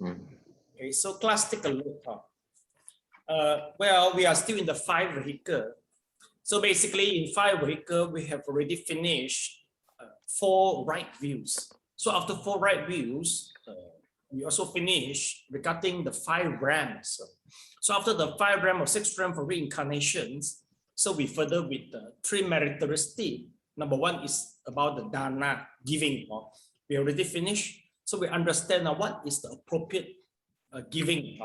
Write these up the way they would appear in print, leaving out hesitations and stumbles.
Okay, so class, take a look. Well, we are still in the 5 vehicle. So basically in 5 vehicle, we have already finished 4 right views. So after 4 right views, we also finish regarding the 5 realms. So after the 5 realms or 6 realms for reincarnations, so we further with the 3 characteristics. Number 1 is about the dana, giving. We already finished. So we understand now what is the appropriate giving,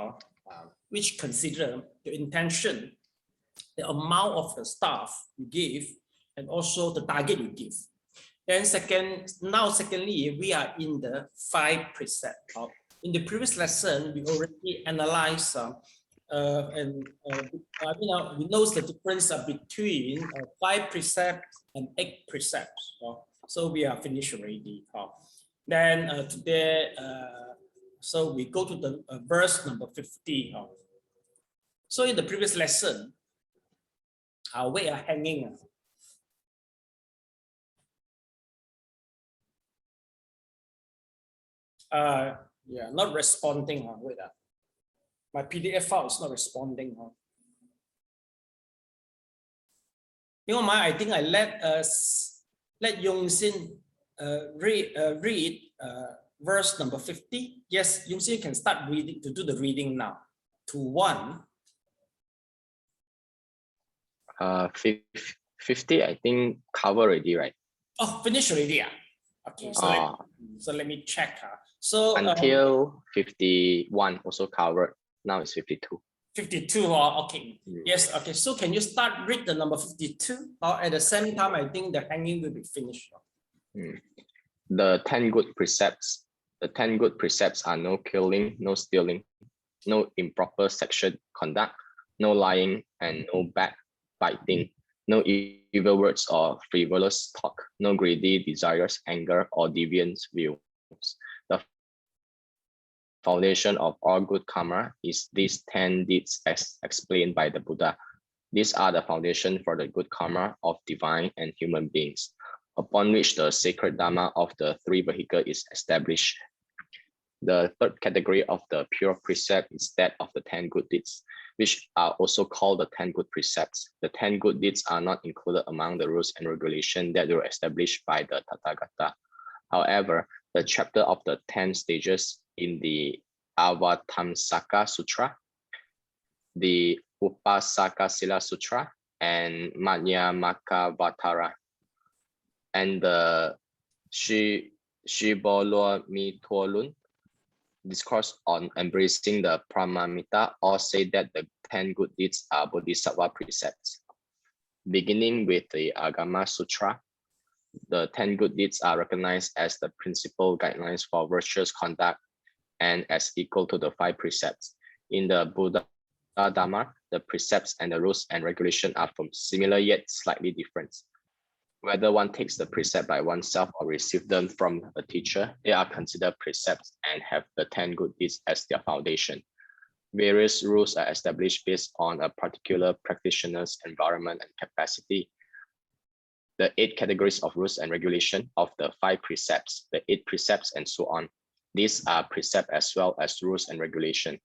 which consider the intention, the amount of the stuff you give, and also the target you give. Then secondly, we are in the 5 precepts. In the previous lesson, we already analyzed we know the difference between 5 precepts and 8 precepts. So we are finished already. Then today, so we go to the verse number 50. So in the previous lesson, we are hanging. Yeah, not responding. Wait, my PDF file is not responding. You know, I think I let Yong Sin read verse number 50. Yes, Yong Sin can start reading to do the reading now. To 1. 50, I think cover already, right? Oh, finish already. Yeah. Okay, so let me check. So until 51 also covered. Now it's 52. 52. Okay. Yes. Okay. So can you start read the number 52? At the same time, I think the hanging will be finished. The 10 good precepts. The 10 good precepts are no killing, no stealing, no improper sexual conduct, no lying, and no backbiting, no evil words or frivolous talk, no greedy desires, anger, or deviant views. The foundation of all good karma is these 10 deeds as explained by the Buddha. These are the foundation for the good karma of divine and human beings, upon which the sacred dharma of the 3 vehicles is established. The 3rd category of the pure precept is that of the 10 good deeds, which are also called the 10 good precepts. The 10 good deeds are not included among the rules and regulations that were established by the Tathagata. However, the chapter of the 10 stages in the Avatamsaka Sutra, the Upasakasila Sutra, and Madhyamakavatara, and the Shibolomituolun discourse on embracing the Pramamita all say that the 10 good deeds are Bodhisattva precepts. Beginning with the Agama Sutra, the 10 good deeds are recognized as the principal guidelines for virtuous conduct and as equal to the 5 precepts. In the Buddha Dharma, the precepts and the rules and regulations are from similar yet slightly different. Whether one takes the precept by oneself or receive them from a teacher, they are considered precepts and have the 10 good deeds as their foundation. Various rules are established based on a particular practitioner's environment and capacity. The 8 categories of rules and regulation of the 5 precepts, the 8 precepts, and so on. These are precepts as well as rules and regulation.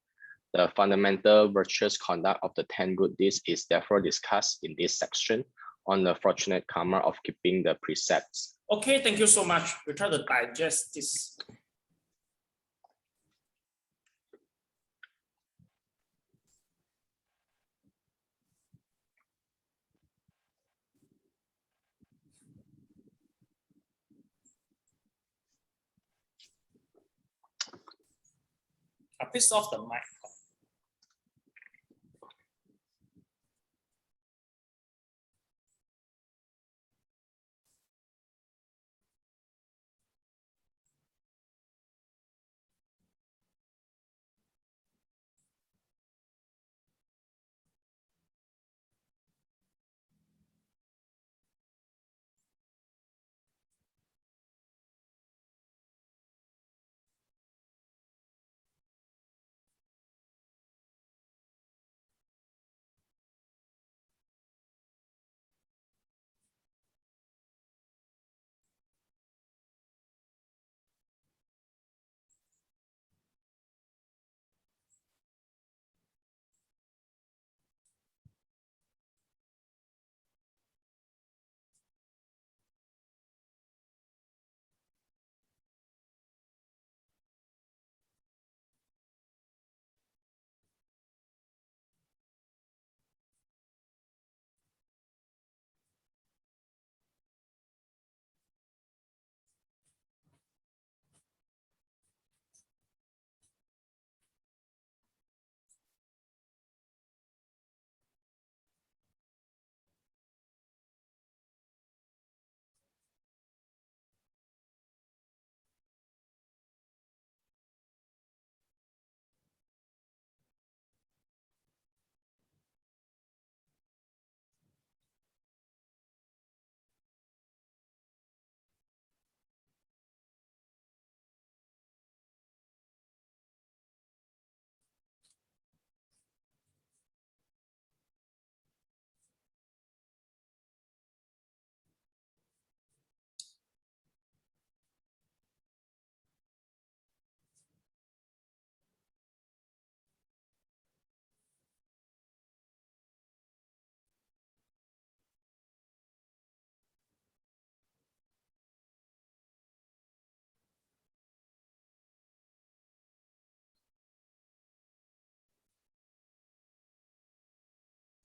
The fundamental virtuous conduct of the 10 good deeds is therefore discussed in this section on the fortunate karma of keeping the precepts. Okay, thank you so much. We try to digest this. Please off the mic.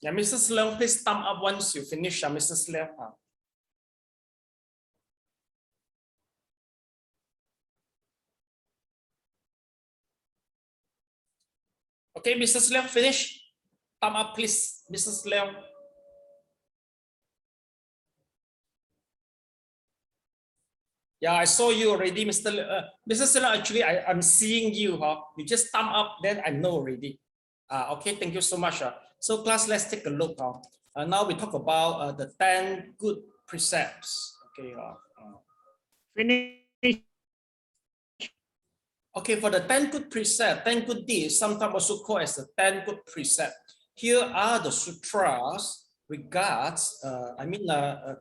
Yeah, Mrs. Leong, please thumb up once you finish, Mrs. Leong. Okay, Mrs. Leong, finish. Thumb up, please, Mrs. Leong. Yeah, I saw you already, Mr. Mrs. Leong. Actually, I'm seeing you. You just thumb up, then I know already. Okay, thank you so much. So class, let's take a look. Now we talk about the 10 good precepts. Okay. Finish. Okay, for the 10 good precepts, 10 good deeds, sometimes also called as the 10 good precepts. Here are the sutras regards,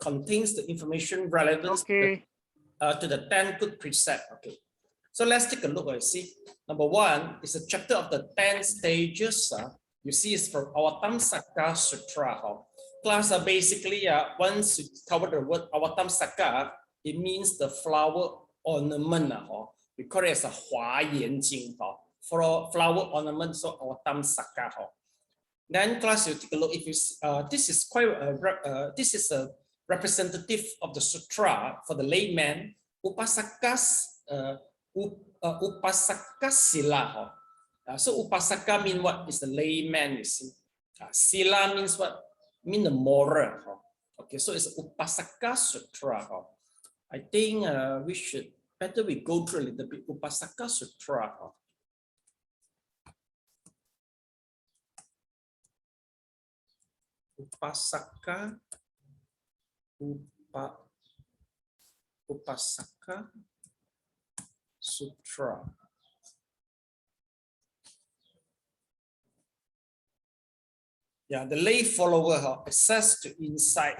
contains the information relevant to the 10 good precepts. Okay, so let's take a look. See, number 1 is a chapter of the 10 stages. You see, it's from Avatamsaka Sutra. Class, basically, once you cover the word Avatamsaka, it means the flower ornament. We call it as a Hua Yan Jing, for flower ornament, so Avatamsaka. Then, class, you take a look. If you this is quite this is a representative of the sutra for the layman. Upasaka sila. So upasaka means what? Is the layman, you see. Sila means what? Mean the moral. Okay, so it's upasaka sutra. I think we should better we go through a little bit upasaka sutra. Upasaka Sutra. Yeah, the lay follower access to insight.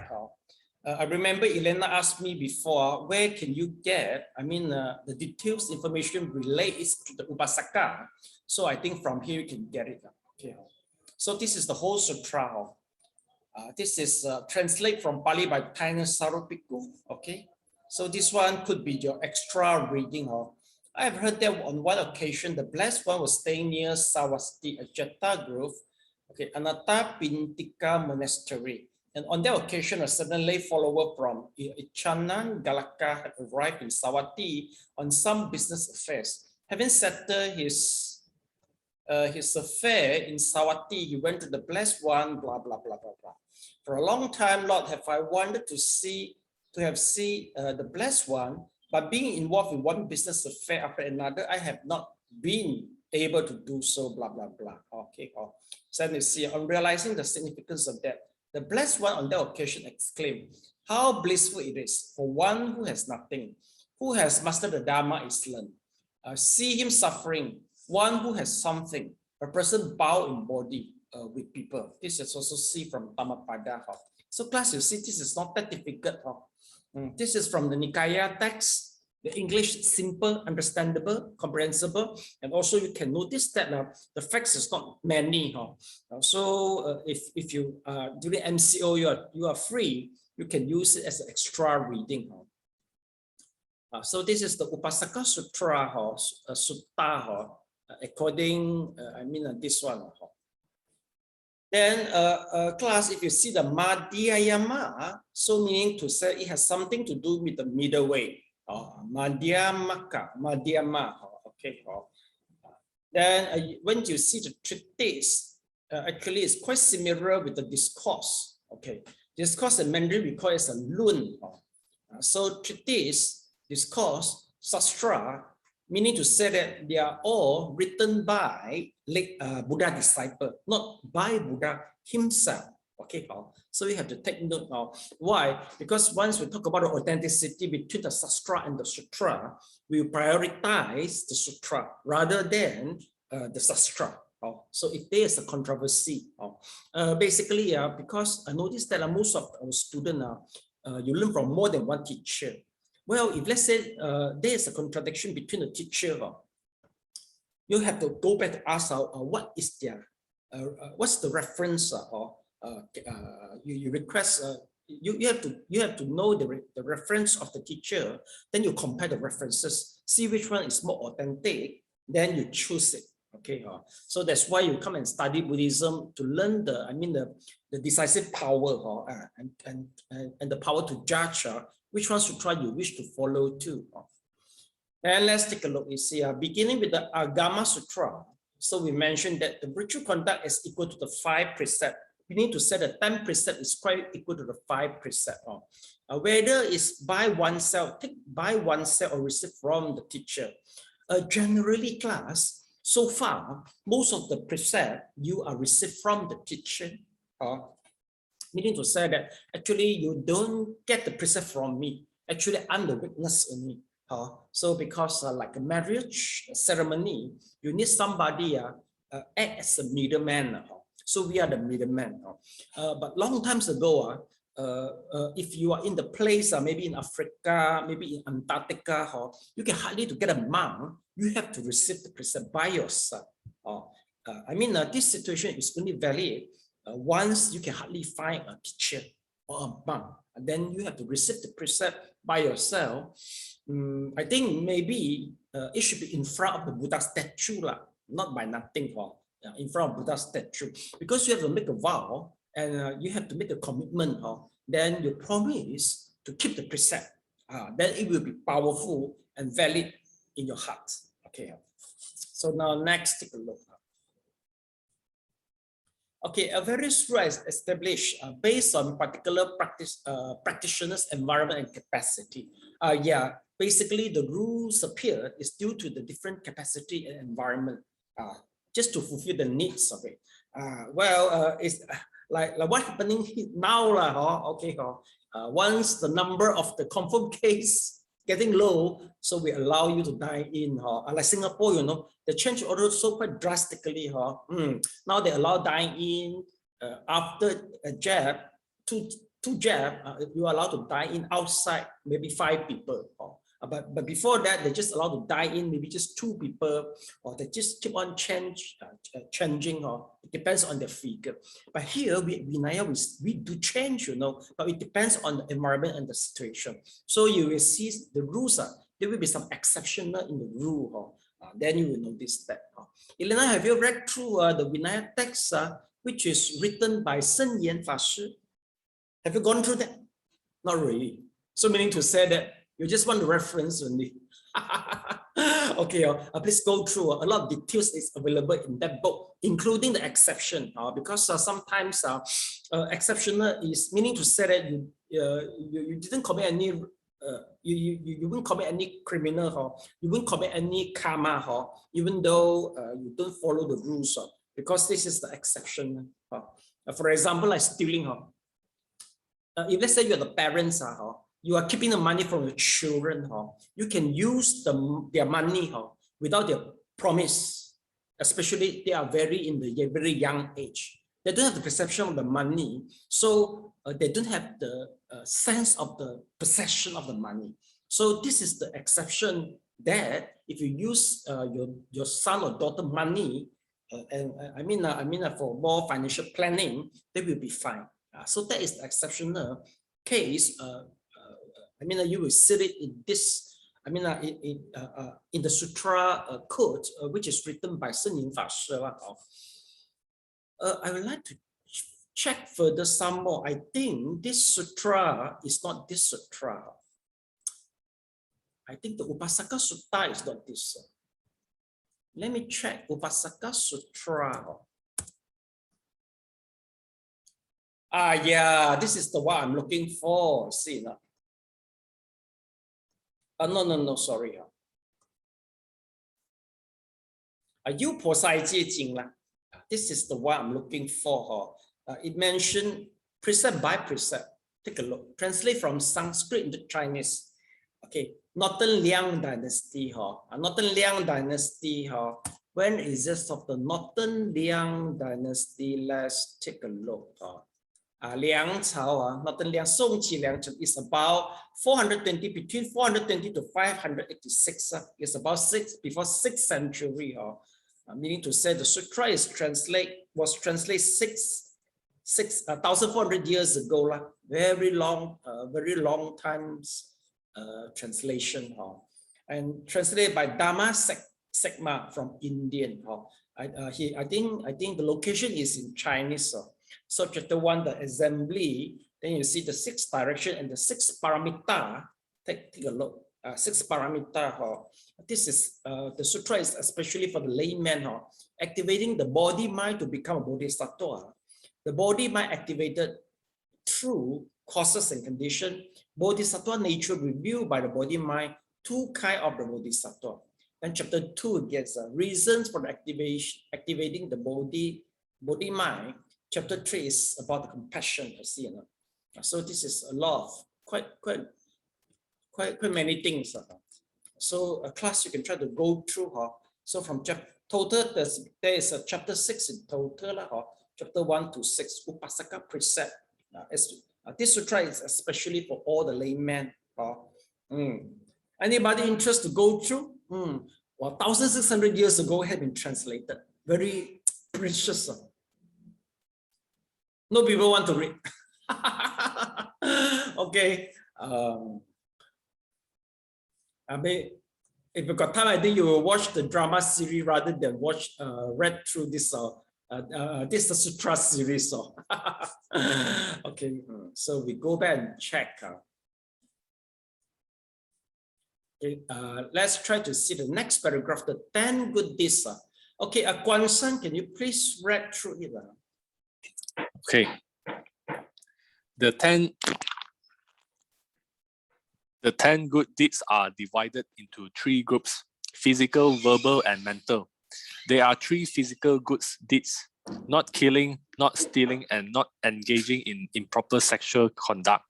I remember Elena asked me before, where can you get, the details information relates to the Upasaka. So I think from here you can get it. Okay. So this is the whole sutra. This is translate from Pali by Taina Sarupiku. Okay. So this one could be your extra reading. I've heard that on one occasion, the blessed one was staying near Savasti, a Jetta Grove, okay, Anatta Pintika Monastery. And on that occasion, a certain lay follower from Ichanan Galaka had arrived in Sawati on some business affairs. Having settled his affair in Sawati, he went to the blessed one, blah, blah, blah, blah, blah. For a long time, Lord, have I wanted to see the blessed one, but being involved in one business affair after another, I have not been able to do so, blah, blah, blah. Okay. So you see, on realizing the significance of that, the blessed one on that occasion exclaimed, how blissful it is for one who has nothing, who has mastered the Dharma is learned. See him suffering, one who has something, a person bow in body with people. This is also see from Dhammapada. So class, you see, this is not that difficult. This is from the Nikaya text, the English simple, understandable, comprehensible, and also you can notice that the facts is not many. So if you during MCO you are free, you can use it as an extra reading. So this is the Upasaka Sutra, Sutta, according this one. Then class, if you see the Madhyayama, so meaning to say it has something to do with the middle way. Madhyamaka, Madhyama. Okay. Then when you see the treatise, actually it's quite similar with the discourse. Okay. Discourse in Mandarin we call it as a lun. So treatise, discourse, sastra, meaning to say that they are all written by Buddha disciple, not by Buddha himself. Okay, so we have to take note now. Why? Because once we talk about the authenticity between the sastra and the sutra, we prioritize the sutra rather than the sastra. So if there is a controversy, basically, because I noticed that most of our students, you learn from more than one teacher. Well, if let's say there is a contradiction between the teacher, you have to go back to ask what is their, what's the reference, you request, you have to know the reference of the teacher, then you compare the references, see which one is more authentic, then you choose it. Okay, so that's why you come and study Buddhism to learn the decisive power and the power to judge which one sutra you wish to follow too. And let's take a look. You see, beginning with the Agama Sutra. So we mentioned that the virtue conduct is equal to the 5 precepts. We need to say the 10 precept is quite equal to the 5 precepts. Whether it's by oneself, take by oneself or receive from the teacher. Generally, class, so far, most of the precept you are received from the teacher. Meaning to say that actually you don't get the precept from me. Actually, I'm the witness only. So because like a marriage ceremony, you need somebody act as a middleman. So we are the middleman. But long times ago, if you are in the place, maybe in Africa, maybe in Antarctica, you can hardly to get a monk. You have to receive the precept by yourself. This situation is only valid once you can hardly find a teacher or a monk. And then you have to receive the precept by yourself. I think maybe it should be in front of the Buddha statue, not by nothing. In front of Buddha statue, because you have to make a vow and you have to make a commitment. Then you promise to keep the precept. Then it will be powerful and valid in your heart. Okay. So now next, take a look. Okay, a various rules is established based on particular practitioners' environment and capacity. Basically the rules appear is due to the different capacity and environment, just to fulfill the needs of it. It's like what's happening now. Once the number of the confirmed case getting low, so we allow you to dine in. Like Singapore, the change order so quite drastically. Now they allow dine in after a jab, two jab, you are allowed to dine in outside, maybe 5 people. But before that, they just allowed to dine in, maybe just 2 people, or they just keep on changing, it depends on the figure. But here, we do change, but it depends on the environment and the situation. So you will see the rules, there will be some exceptional in the rule, then you will notice that. Elena, have you read through the Vinaya text, which is written by聖嚴法師? Have you gone through that? Not really. So meaning to say that you just want the reference only. Okay, please go through. A lot of details is available in that book, including the exception. Because sometimes exceptional is meaning to say that you didn't commit any, you wouldn't commit any criminal, you wouldn't commit any karma, even though you don't follow the rules, because this is the exception. For example, like stealing. If let's say you're the parents, you are keeping the money from your children, you can use their money without their promise, especially they are in the very young age. They don't have the perception of the money, so they don't have the sense of the possession of the money. So this is the exception that if you use your son or daughter money, for more financial planning, they will be fine. So that is the exceptional case. You will see it in this, in the Sutra code, which is written by聖嚴法師. I would like to check further some more. I think this Sutra is not this Sutra. I think the Upasaka Sutta is not this. Let me check Upasaka Sutra. Yeah, this is the one I'm looking for. See now. No, sorry. This is the one I'm looking for. It mentioned precept by precept. Take a look. Translate from Sanskrit into Chinese. Okay, Northern Liang Dynasty. Northern Liang Dynasty. When is this of the Northern Liang Dynasty? Let's take a look. Liang Cao, Northern Liang, Song Qi Liang is about 420, between 420 to 586. It's about before 6th century. Meaning to say the Sutra was translated 1,400 years ago. Very long times translation. And translated by Dhamma Sekma from Indian. I think the location is in Chinese. So chapter 1, the assembly. Then you see the 6 direction and the 6 paramita. Take a look. 6 paramita. This is the sutra is especially for the layman. Activating the body mind to become a bodhisattva. The body mind activated through causes and condition. Bodhisattva nature revealed by the body mind. 2 kinds of the bodhisattva. And chapter 2 gets reasons for the activating the body mind. Chapter 3 is about the compassion. So this is a lot of quite many things. So a class you can try to go through. So from total, there is a chapter 6 in total. Chapter 1 to 6, Upasaka precept. This sutra is especially for all the laymen. Anybody interested to go through? Well, 1,600 years ago had been translated. Very precious. No people want to read. Okay. I mean, if you got time, I think you will watch the drama series rather than read through this this sutra series. Okay, so we go back and check. Okay, let's try to see the next paragraph, the 10 good deeds. Okay, Guan San, can you please read through it? Okay. The 10 good deeds are divided into 3 groups: physical, verbal, and mental. There are 3 physical good deeds: not killing, not stealing, and not engaging in improper sexual conduct.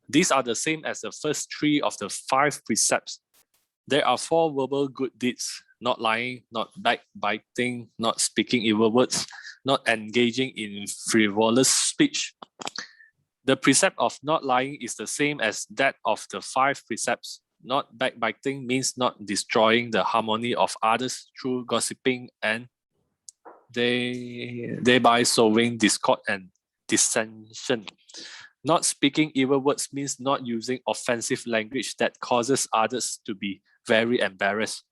These are the same as the first 3 of the 5 precepts. There are 4 verbal good deeds: not lying, not backbiting, not speaking evil words, not engaging in frivolous speech. The precept of not lying is the same as that of the 5 precepts. Not backbiting means not destroying the harmony of others through gossiping and thereby sowing discord and dissension. Not speaking evil words means not using offensive language that causes others to be very embarrassed.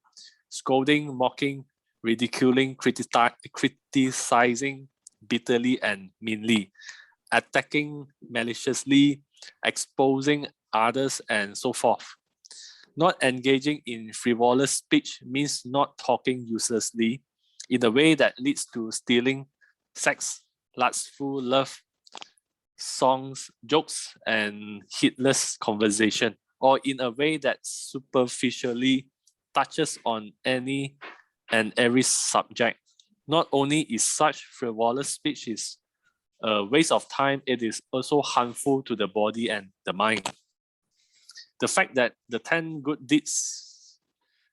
Scolding, mocking, ridiculing, criticizing bitterly and meanly, attacking maliciously, exposing others, and so forth. Not engaging in frivolous speech means not talking uselessly in a way that leads to stealing, sex, lustful love, songs, jokes, and heedless conversation, or in a way that superficially touches on any and every subject. Not only is such frivolous speech is a waste of time, it is also harmful to the body and the mind. The fact that the 10 good deeds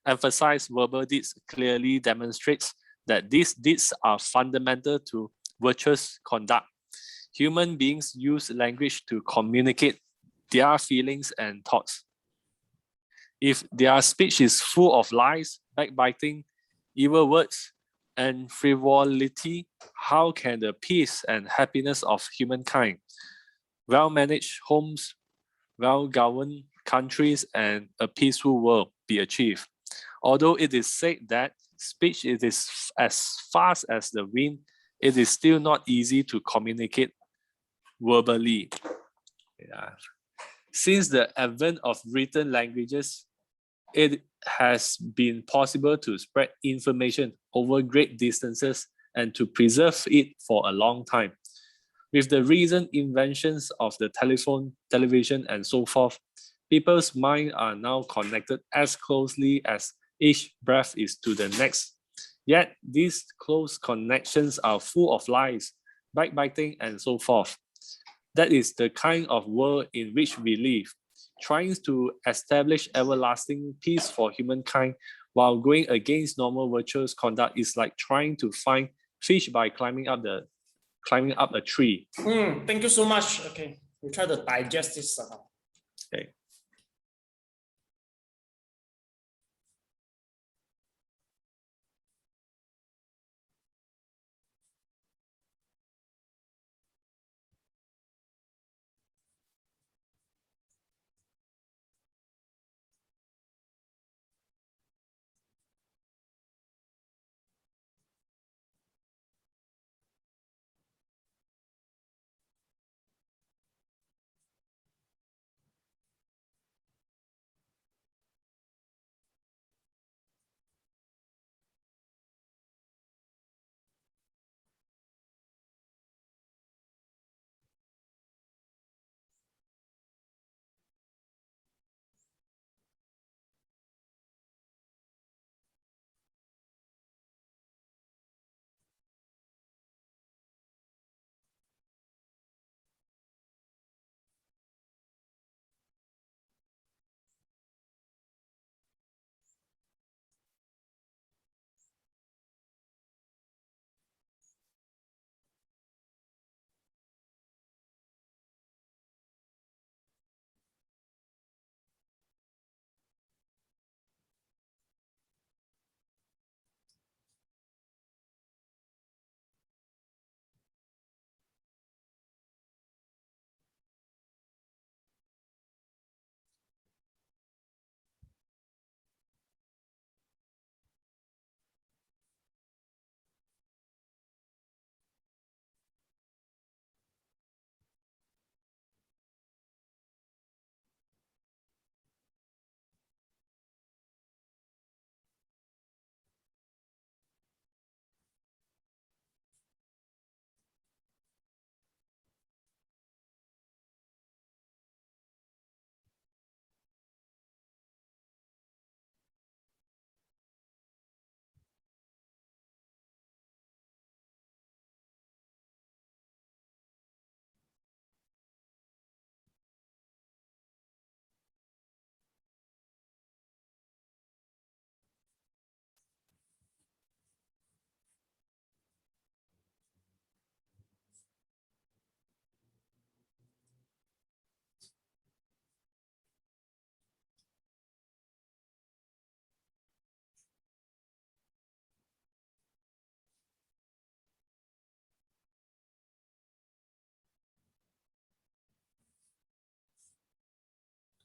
emphasize verbal deeds clearly demonstrates that these deeds are fundamental to virtuous conduct. Human beings use language to communicate their feelings and thoughts. If their speech is full of lies, backbiting, evil words, and frivolity, how can the peace and happiness of humankind, well-managed homes, well-governed countries, and a peaceful world be achieved? Although it is said that speech is as fast as the wind, it is still not easy to communicate verbally. Since the advent of written languages, it has been possible to spread information over great distances and to preserve it for a long time. With the recent inventions of the telephone, television, and so forth, people's minds are now connected as closely as each breath is to the next. Yet these close connections are full of lies, backbiting, and so forth. That is the kind of world in which we live. Trying to establish everlasting peace for humankind while going against normal virtuous conduct is like trying to find fish by climbing up a tree. Thank you so much. Okay, we try to digest this. Okay.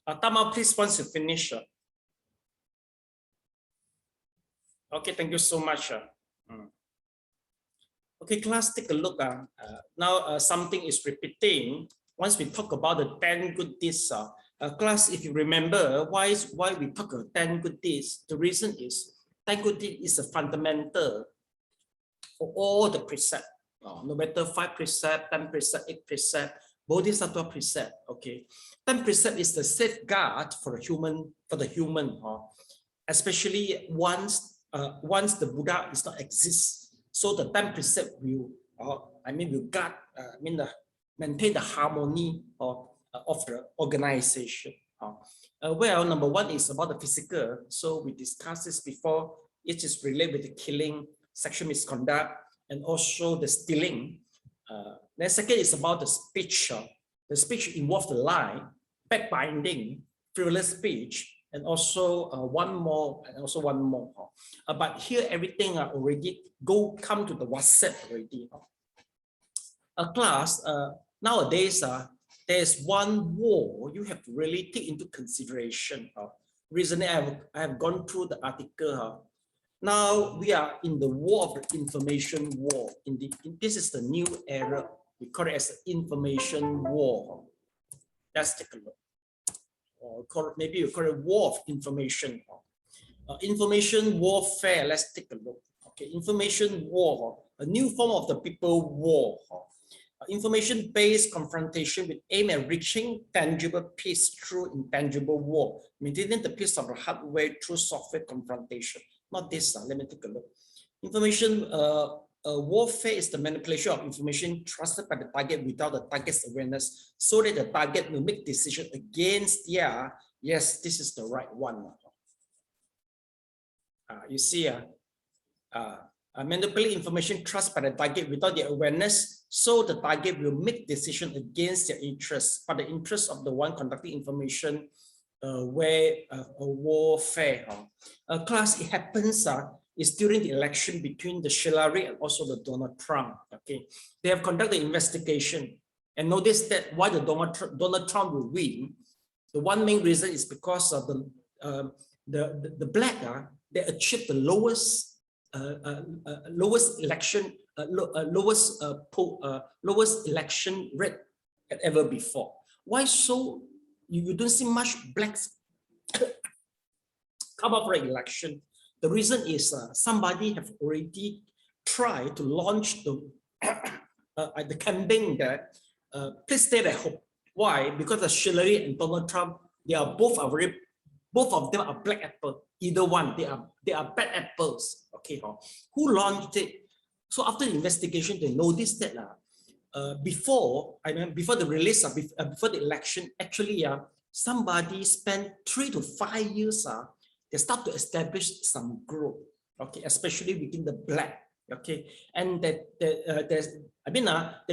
Tama, please, once you finish. Okay, thank you so much. Okay, class, take a look. Now something is repeating. Once we talk about the 10 good deeds, class, if you remember, why we talk about 10 good deeds, the reason is 10 good deeds is a fundamental for all the precepts. No matter 5 precepts, 10 precepts, 8 precepts, Bodhisattva precept. Okay, 10 precept is the safeguard for the human, especially once the Buddha is not exist. So the 10 precept will, will guard, maintain the harmony of the organization. Well, number 1 is about the physical. So we discussed this before. It is related with the killing, sexual misconduct, and also the stealing. Then second is about the speech. The speech involves the lie, backbinding, frivolous speech, and also one more. But here everything already come to the WhatsApp already. Class, nowadays there's one war you have to really take into consideration. Recently I have gone through the article. Now we are in the war of the information war. This is the new era. We call it as the information war. Let's take a look. Or maybe you call it war of information. Information warfare. Let's take a look. Okay, information war, a new form of the people war. Information-based confrontation with aim at reaching tangible peace through intangible war, maintaining the peace of the hardware through software confrontation. Not this, let me take a look. Information warfare is the manipulation of information trusted by the target without the target's awareness, so that the target will make decision against, yes, this is the right one. You see, manipulate information trusted by the target without their awareness, so the target will make decision against their interests, but the interest of the one conducting information warfare. Class, it happens is during the election between the Hillary and also the Donald Trump. Okay, they have conducted investigation and noticed that why the Donald Trump will win. The one main reason is because of the black they achieved the lowest election lowest election rate than ever before. Why so? You don't see much blacks come up for an election. The reason is somebody have already tried to launch the campaign that please stay at home. Why? Because the Hillary and Donald Trump, both of them are black apple. Either one, they are bad apples. Okay, who launched it? So after the investigation, they noticed that before the release before the election, actually somebody spent 3 to 5 years. They start to establish some group, okay, especially within the black, okay, and they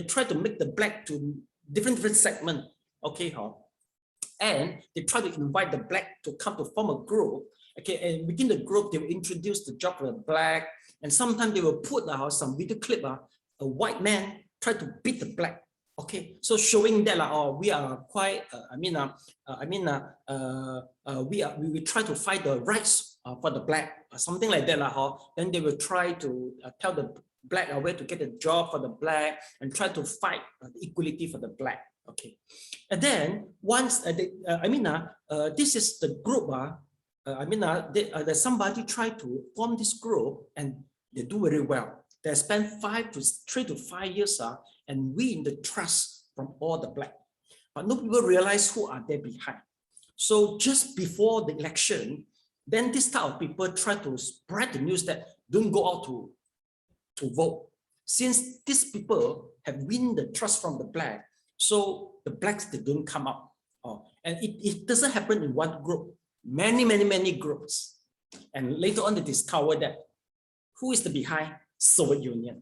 try to make the black to different segment, okay, and they try to invite the black to come to form a group, okay, and within the group they will introduce the job of the black, and sometimes they will put some video clip, a white man try to beat the black. Okay, so showing that we are quite, we try to fight the rights for the black, something like that. Then they will try to tell the black where to get a job for the black and try to fight the equality for the black. Okay, and then once this is the group. Somebody try to form this group and they do very well. They spend 3 to 5 years and win the trust from all the black. But no people realize who are there behind. So just before the election, then this type of people try to spread the news that don't go out to vote. Since these people have win the trust from the black, so the blacks, they don't come up. And it doesn't happen in one group, many groups. And later on they discover that who is the behind? Soviet Union.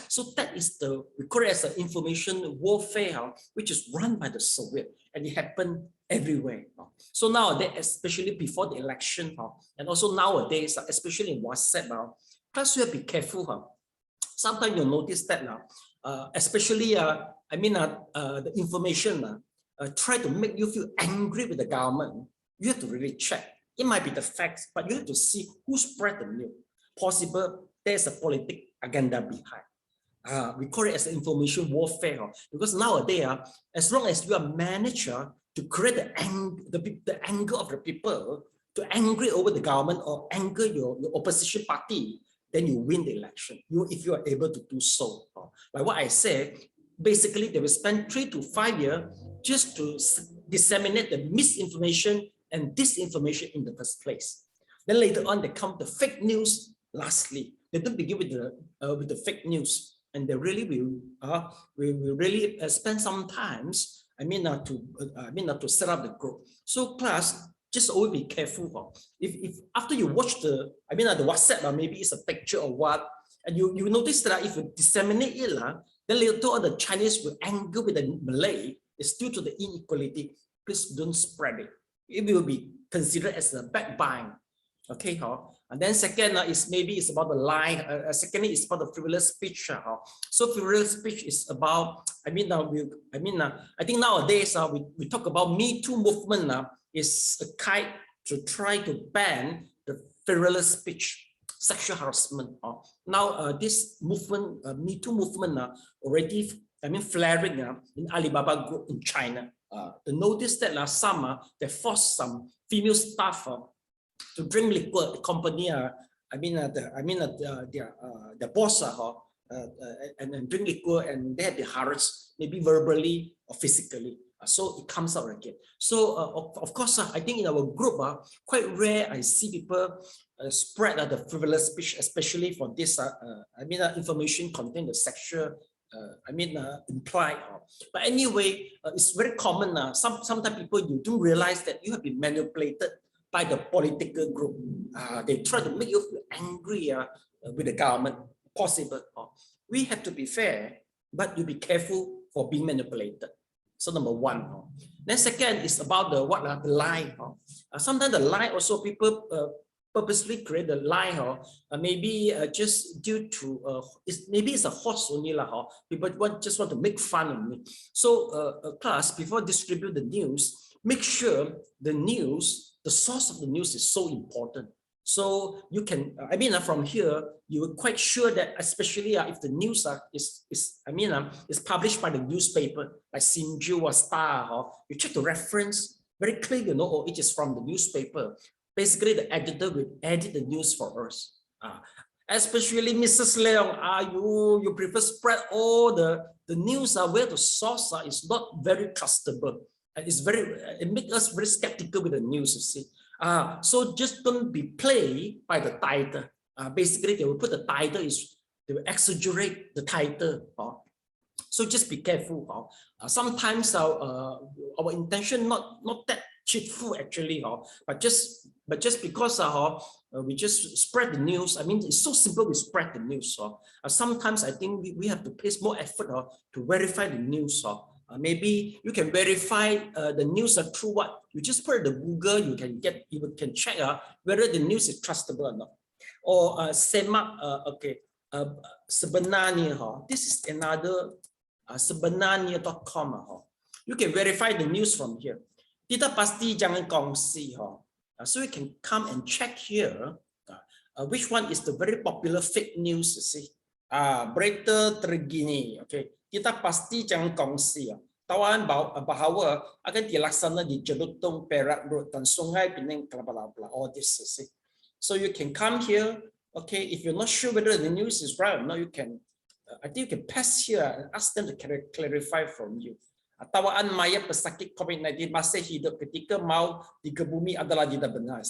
So that is we call it as an information warfare, which is run by the Soviet, and it happened everywhere. So nowadays, especially before the election, and also nowadays, especially in WhatsApp, plus you have to be careful. Sometimes you'll notice that especially the information try to make you feel angry with the government, you have to really check. It might be the facts, but you have to see who spread the news. Possible there's a political agenda behind. We call it as information warfare, because nowadays, as long as you are manager to create the anger of the people, to angry over the government or anger your opposition party, then you win the election. If you are able to do so. Like what I said, basically they will spend 3 to 5 years just to disseminate the misinformation and disinformation in the first place. Then later on, they come the fake news. Lastly, they don't begin with the fake news, and they really will really spend some times. To set up the group. So class, just always be careful. If after you watch the WhatsApp, maybe it's a picture or what, and you notice that if you disseminate it, then later on the Chinese will anger with the Malay. It's due to the inequality. Please don't spread it. It will be considered as a backbiting. Okay, and then second is maybe it's about the lie. Secondly, it's about the frivolous speech. So frivolous speech is about. I think nowadays we talk about Me Too movement. Is a kind to try to ban the frivolous speech, sexual harassment. Now this movement, Me Too movement, already flaring in Alibaba group in China. The notice that some they forced some female staff to drink liquor. The company, the boss and drink liquor, and they had been harassed, maybe verbally or physically. So it comes out again. So of course, I think in our group, quite rare I see people spread the frivolous speech, especially for this. Information contain the sexual. Implied. But anyway, it's very common. Sometimes people, you do realize that you have been manipulated by the political group. They try to make you feel angry with the government. Possible. We have to be fair, but you be careful for being manipulated. So number one. Then second is about the lie. Sometimes the lie also people purposely create the lie, maybe just due to maybe it's a horse only people just want to make fun of me. So class, before distribute the news, make sure the source of the news is so important. So you can, from here, you are quite sure that, especially if the news is published by the newspaper, like Sinju or Star, you check the reference very clear, it is from the newspaper. Basically, the editor will edit the news for us. Especially Mrs. Leong, you prefer spread all the news where the source is not very trustable. It makes us very skeptical with the news, you see. So just don't be played by the title. Basically, they will put the title they will exaggerate the title. So just be careful. Sometimes our intention not that cheerful actually, but just because we just spread the news. It's so simple. We spread the news. Sometimes I think we have to place more effort to verify the news. Maybe you can verify the news through what you just put in the Google. You can check whether the news is trustable or not. Or semak, sebenarnya. This is another sebenarnya.com. You can verify the news from here. Kita pasti jangan kongsi. So you can come and check here which one is the very popular fake news. You see, berita terkini. Okay. Kita pasti jangan kongsi. Tawan bahawa akan dilaksana di Jelutong, Perak Road dan Sungai Pinang Kelapa. All this, you see. So you can come here. Okay, if you're not sure whether the news is right or not, you can. I think you can pass here and ask them to clarify from you. Tawaan mayat pesakit COVID-19 masih hidup ketika mau dikebumi adalah tidak benar.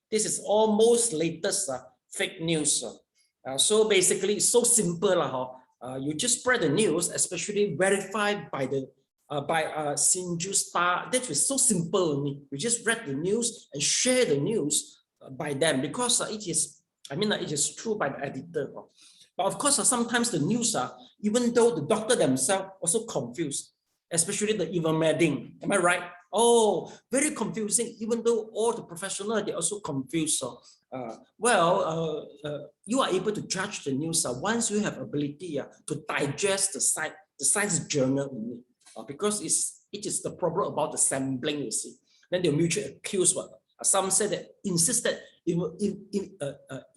This is almost latest fake news. So basically, it's so simple. You just spread the news, especially verified by the Sinju Star. That is so simple. You just read the news and share the news by them because it is true by the editor. But of course, sometimes the news even though the doctor themselves also confused, especially the Ivermectin. Am I right? Oh, very confusing. Even though all the professionals, they also confused. You are able to judge the news once you have ability to digest the science journal, because it's it is the problem about the sampling, you see. Then they mutually accuse what some say that insist that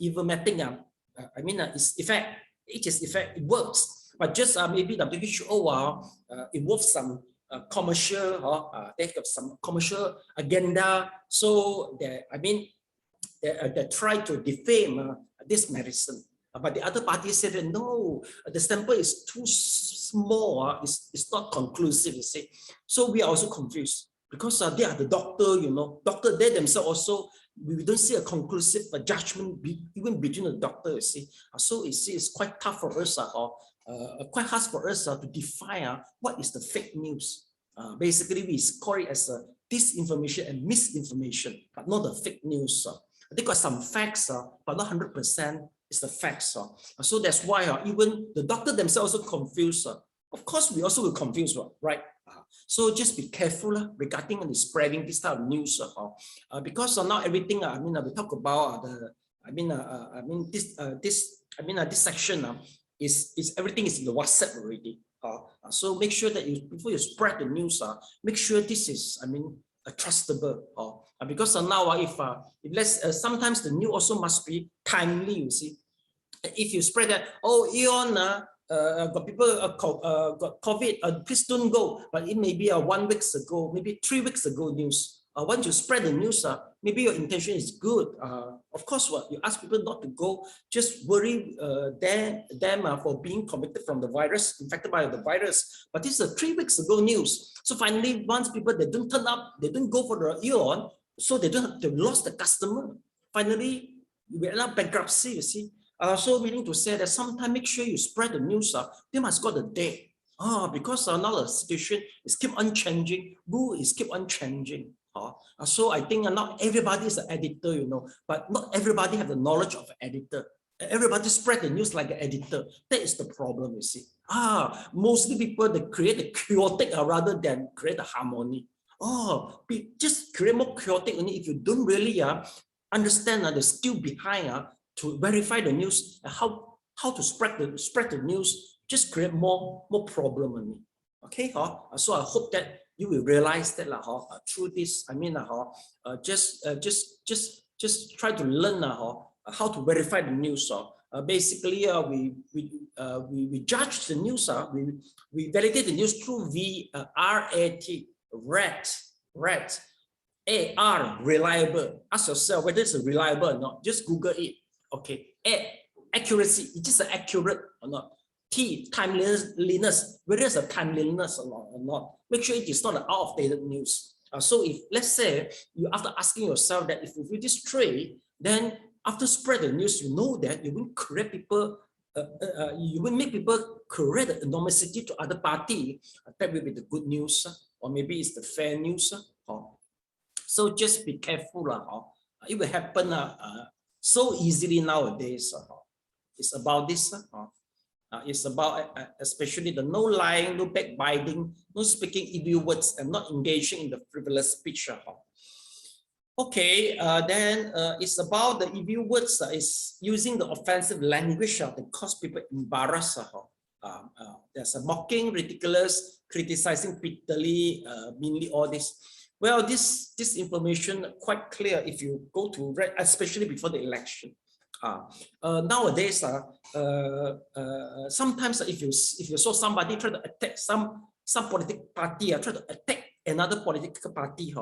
ivermectin, its effect, it works, but just maybe the WHO involves some commercial, they have some commercial agenda, so they try to defame this medicine. But the other party said that no, the sample is too small, it's not conclusive, you see. So we are also confused because they are the doctor, you know, doctor, they themselves also, we don't see a conclusive judgment even between the doctor, you see. So you see, it's quite tough for us, quite hard for us to define what is the fake news. Basically, we call it as disinformation and misinformation, but not the fake news. They got some facts, but not 100% is the facts. So that's why even the doctor themselves also confused. Of course, we also will confuse, right? So just be careful regarding the spreading this type of news. Because now everything, we talk about this section is everything is in the WhatsApp already. So make sure that before you spread the news, make sure this is, trustable. Because now if let's sometimes the news also must be timely, you see. If you spread that, Eon got people got COVID, please don't go, but it may be 1 week ago, maybe 3 weeks ago news. Once you spread the news, maybe your intention is good. Of course, you ask people not to go, just worry them for being convicted from the virus, infected by the virus. But this is 3 weeks ago news. So finally, once people, they don't turn up, they don't go for the Eon, so they lost the customer. Finally, we end up bankruptcy, you see. So meaning to say that sometimes make sure you spread the news, they must got the day. Because now the situation is keep on changing, rule is keep on changing. So I think not everybody is an editor, you know, but not everybody have the knowledge of an editor. Everybody spread the news like an editor. That is the problem, you see. Mostly people, they create a chaotic rather than create a harmony. Just create more chaotic only if you don't really understand the skill behind to verify the news, how to spread the news, just create more problem only. Okay, so I hope that you will realize that through this, just try to learn how to verify the news. Basically, we judge the news. We validate the news through RAT, AR, reliable. Ask yourself whether it's reliable or not. Just Google it. Okay. Accuracy, is this accurate or not? T, timeliness, whether it's a timeliness or not. Make sure it is not an out-of-date news. So if, let's say, you after asking yourself that if you do this trade, then after spread the news, you know that you will correct people, you will make people correct the enormity to other party. That will be the good news, or maybe it's the fair news. So just be careful. It will happen so easily nowadays. It's about this. It's about especially the no lying, no backbiting, no speaking evil words, and not engaging in the frivolous speech. Okay, then it's about the evil words. Is using the offensive language that cause people embarrass. There's a mocking, ridiculous, criticizing bitterly, meanly, all this. Well, this information quite clear if you go to read, especially before the election. Nowadays, sometimes if you saw somebody try to attack some political party, try to attack another political party,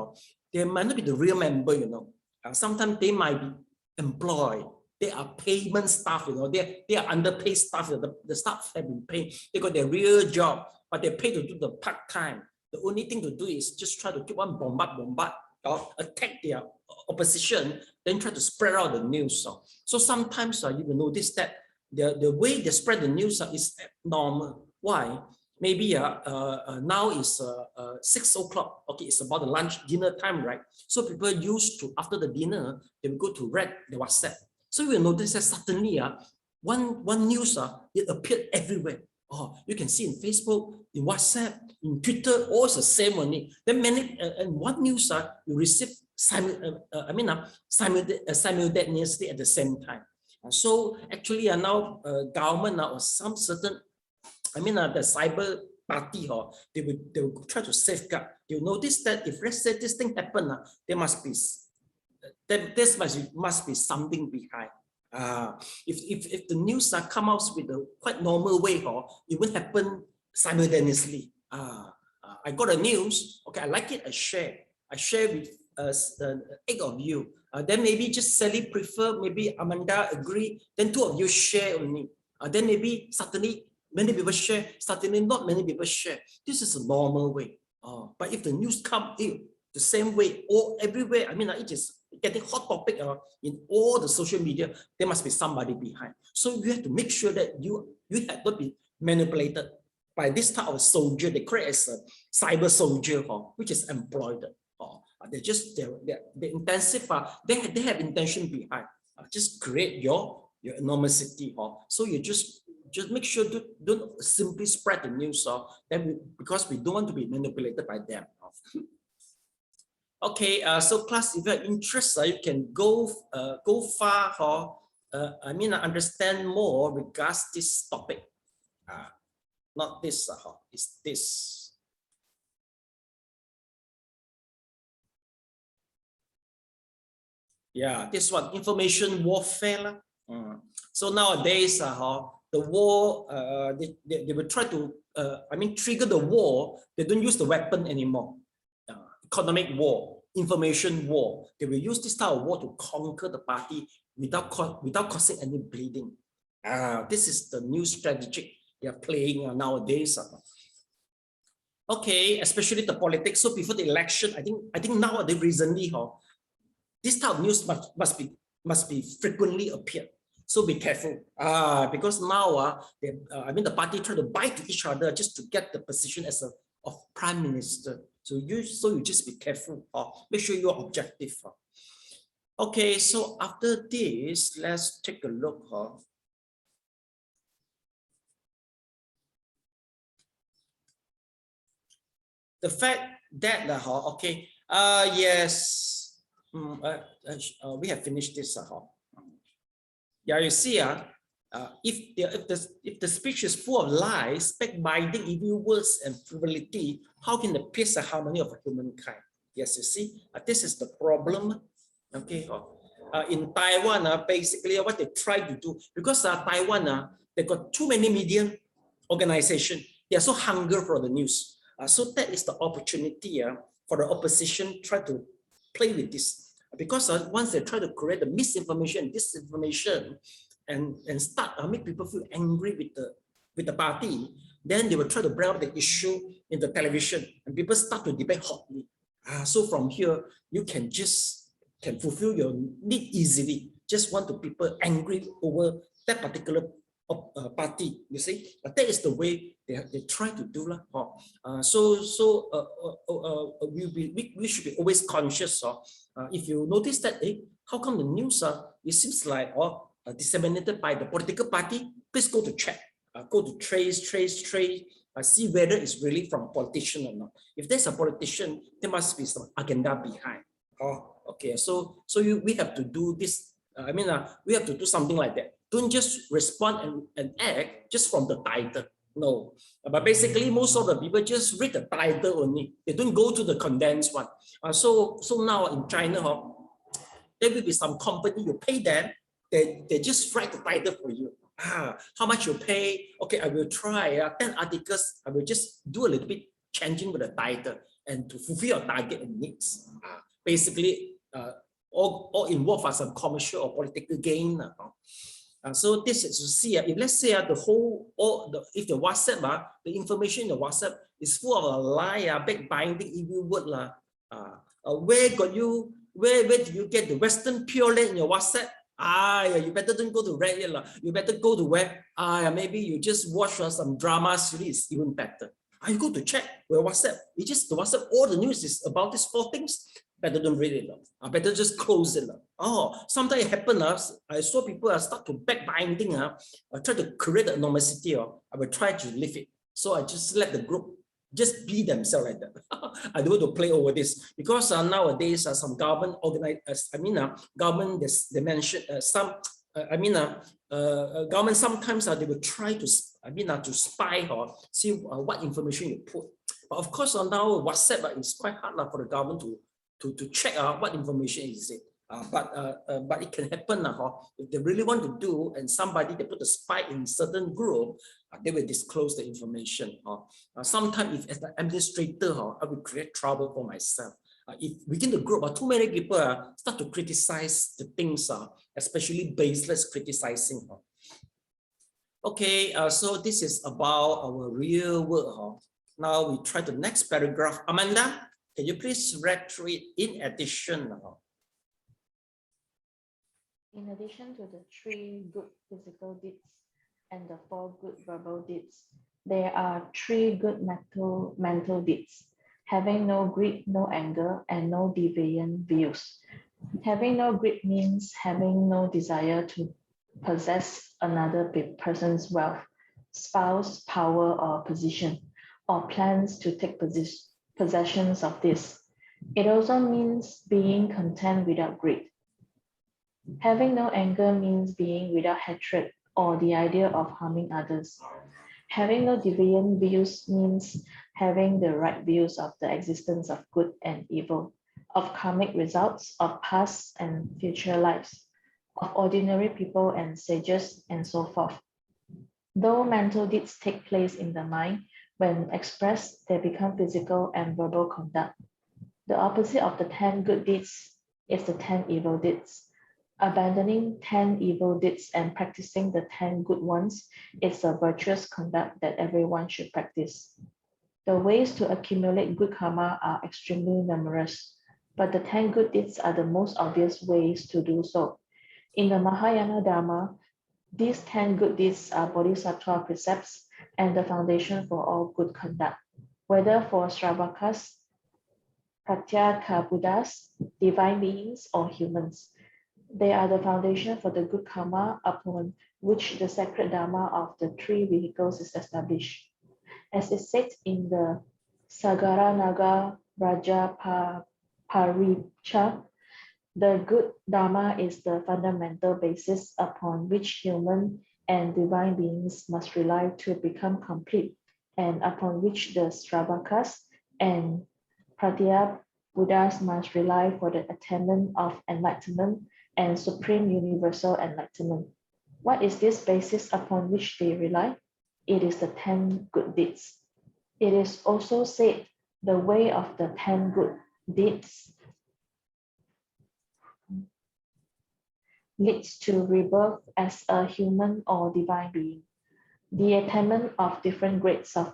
they might not be the real member, you know. Sometimes they might be employed. They are payment staff, you know. They are underpaid staff. The staff have been paid. They got their real job, but they're paid to do the part time. The only thing to do is just try to keep on bombard, or attack their opposition, then try to spread out the news. So sometimes you will notice that the way they spread the news is abnormal. Why? Maybe now is 6 o'clock. Okay, it's about the dinner time, right? So people used to, after the dinner, they will go to read the WhatsApp. So you will notice that suddenly one news it appeared everywhere. You can see in Facebook, in WhatsApp, in Twitter, all the same only. Then many and one news you receive simultaneously at the same time. So actually now government or some certain, the party, they will try to safeguard. You notice that if let's say this thing happen, there must be something behind. If the news come out with a quite normal way, it will happen simultaneously. I got a news, okay, I like it, I share with 8 of you. Then maybe just Sally prefer, maybe Amanda agree, then 2 of you share only. Then maybe suddenly many people share, suddenly not many people share. This is a normal way. But if the news come in the same way or everywhere, I mean, it is getting hot topic in all the social media, there must be somebody behind. So you have to make sure that you have not been manipulated by this type of soldier. They create as a cyber soldier, which is employed. They intensify. They have intention behind. Just create your enormity. So you just make sure don't simply spread the news. Because we don't want to be manipulated by them. Okay, so class, if you're interested, you can go far understand more regards this topic. Not this, it's this. Yeah, this one, information warfare. So nowadays, the war, they will try to, trigger the war. They don't use the weapon anymore. Economic war, information war. They will use this type of war to conquer the party without causing any bleeding. This is the new strategy they are playing nowadays. Okay, especially the politics. So before the election, I think nowadays recently, this type of news must be frequently appeared. So be careful, because now the party try to bite each other just to get the position as of prime minister. So you just be careful. Make sure you're objective. Okay, so after this, let's take a look. The fact that yes, we have finished this. Yeah, you see, if the speech is full of lies, backbiting, evil words, and frivolity, how can it pierce the harmony of humankind? Yes, you see, this is the problem. Okay, in Taiwan, basically what they try to do, because Taiwan, they got too many media organizations. They are so hungry for the news. So that is the opportunity for the opposition try to play with this. Because once they try to create the misinformation and disinformation and start make people feel angry with the party, then they will try to bring up the issue in the television and people start to debate hotly. So from here, you can fulfill your need easily. Just want to people angry over that particular party, you see. But that is the way they try to do. We should be always conscious. If you notice that, how come the news it seems like disseminated by the political party, please go to check, go to trace, see whether it's really from a politician or not. If there's a politician, there must be some agenda behind. Okay, so we have to do this. We have to do something like that. Don't just respond and act just from the title. No, but basically most of the people just read the title only. They don't go to the condensed one. So now in China, there will be some company, you pay them, they just write the title for you. How much you pay? Okay, I will try 10 articles. I will just do a little bit changing with the title and to fulfill your target and needs. Basically, all involved as some commercial or political gain. So this is to see if let's say if the WhatsApp, the information in the WhatsApp is full of a lie, backbiting, evil word, where do you get the Western pure land in your WhatsApp? You better don't go to Reddit, you better go to where maybe you just watch some drama series, even better. You go to check where WhatsApp. It's just the WhatsApp, all the news is about these 4 things. Better don't read it. Better just close it. Sometimes it happens. I saw people start to backbiting. Try to create an enormity. I will try to leave it. So I just let the group just be themselves like that. I don't want to play over this because nowadays some government government they mention some government sometimes they will try to, to spy or see what information you put. But of course, now WhatsApp is quite hard for the government to check what information is it. But it can happen if they really want to do, and somebody they put a spy in certain group, they will disclose the information. Sometimes, if as an administrator, I will create trouble for myself. If within the group, too many people start to criticize the things, especially baseless criticizing. Okay, so this is about our real world. Now we try the next paragraph. Amanda, can you please read through it in addition? In addition to the 3 good physical deeds and the 4 good verbal deeds, there are 3 good mental deeds: having no greed, no anger, and no deviant views. Having no greed means having no desire to possess another person's wealth, spouse, power, or position, or plans to take possessions of this. It also means being content without greed. Having no anger means being without hatred or the idea of harming others. Having no deviant views means having the right views of the existence of good and evil, of karmic results, of past and future lives, of ordinary people and sages, and so forth. Though mental deeds take place in the mind, when expressed, they become physical and verbal conduct. The opposite of the 10 good deeds is the 10 evil deeds. Abandoning 10 evil deeds and practicing the 10 good ones is a virtuous conduct that everyone should practice. The ways to accumulate good karma are extremely numerous, but the 10 good deeds are the most obvious ways to do so. In the Mahayana Dharma, these 10 good deeds are bodhisattva precepts and the foundation for all good conduct, whether for Shravakas, Pratyeka Buddhas, divine beings, or humans. They are the foundation for the good karma upon which the sacred dharma of the 3 vehicles is established. As is said in the Sagaranaga Raja Paricha, the good dharma is the fundamental basis upon which human and divine beings must rely to become complete, and upon which the Sravakas and Pratyeka Buddhas must rely for the attainment of enlightenment and supreme universal enlightenment. What is this basis upon which they rely? It is the 10 good deeds. It is also said the way of the 10 good deeds leads to rebirth as a human or divine being. The attainment of different grades of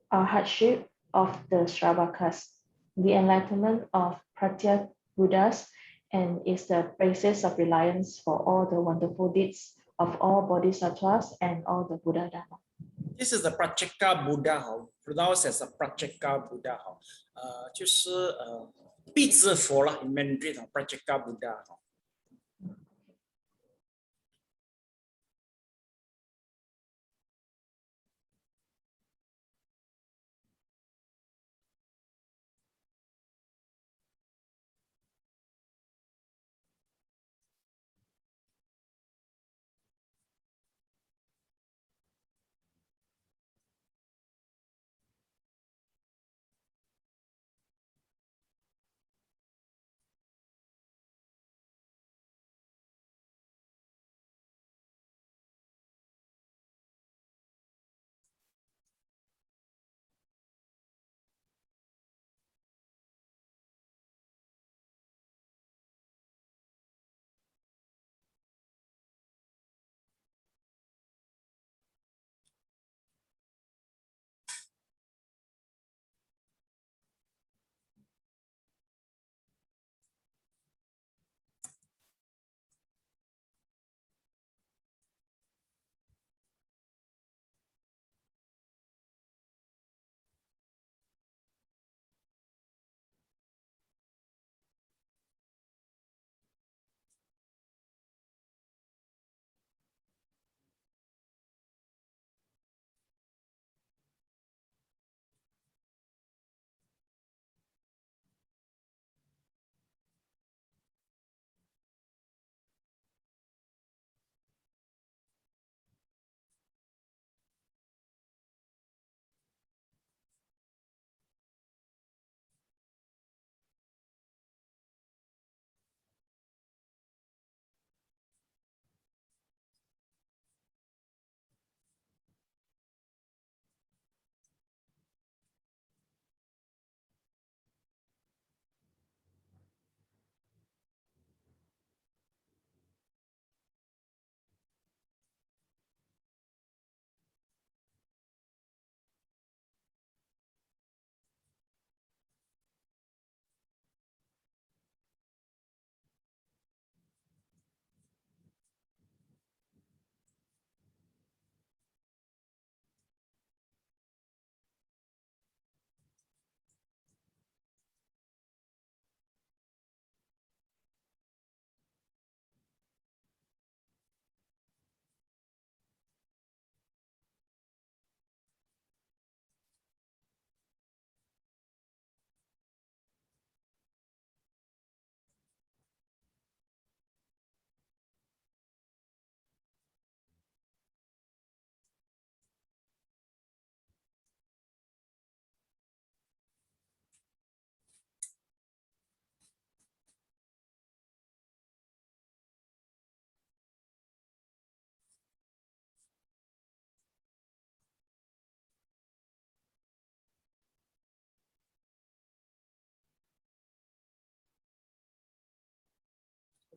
hardship of the Sravakas, the enlightenment of Pratyeka Buddhas, and is the basis of reliance for all the wonderful deeds of all bodhisattvas and all the Buddha Dharma. This is the Pratyeka Buddha, pronounced as a Pratyeka Buddha, 就是必知佛啦 in Mandarin, Pratyeka Buddha.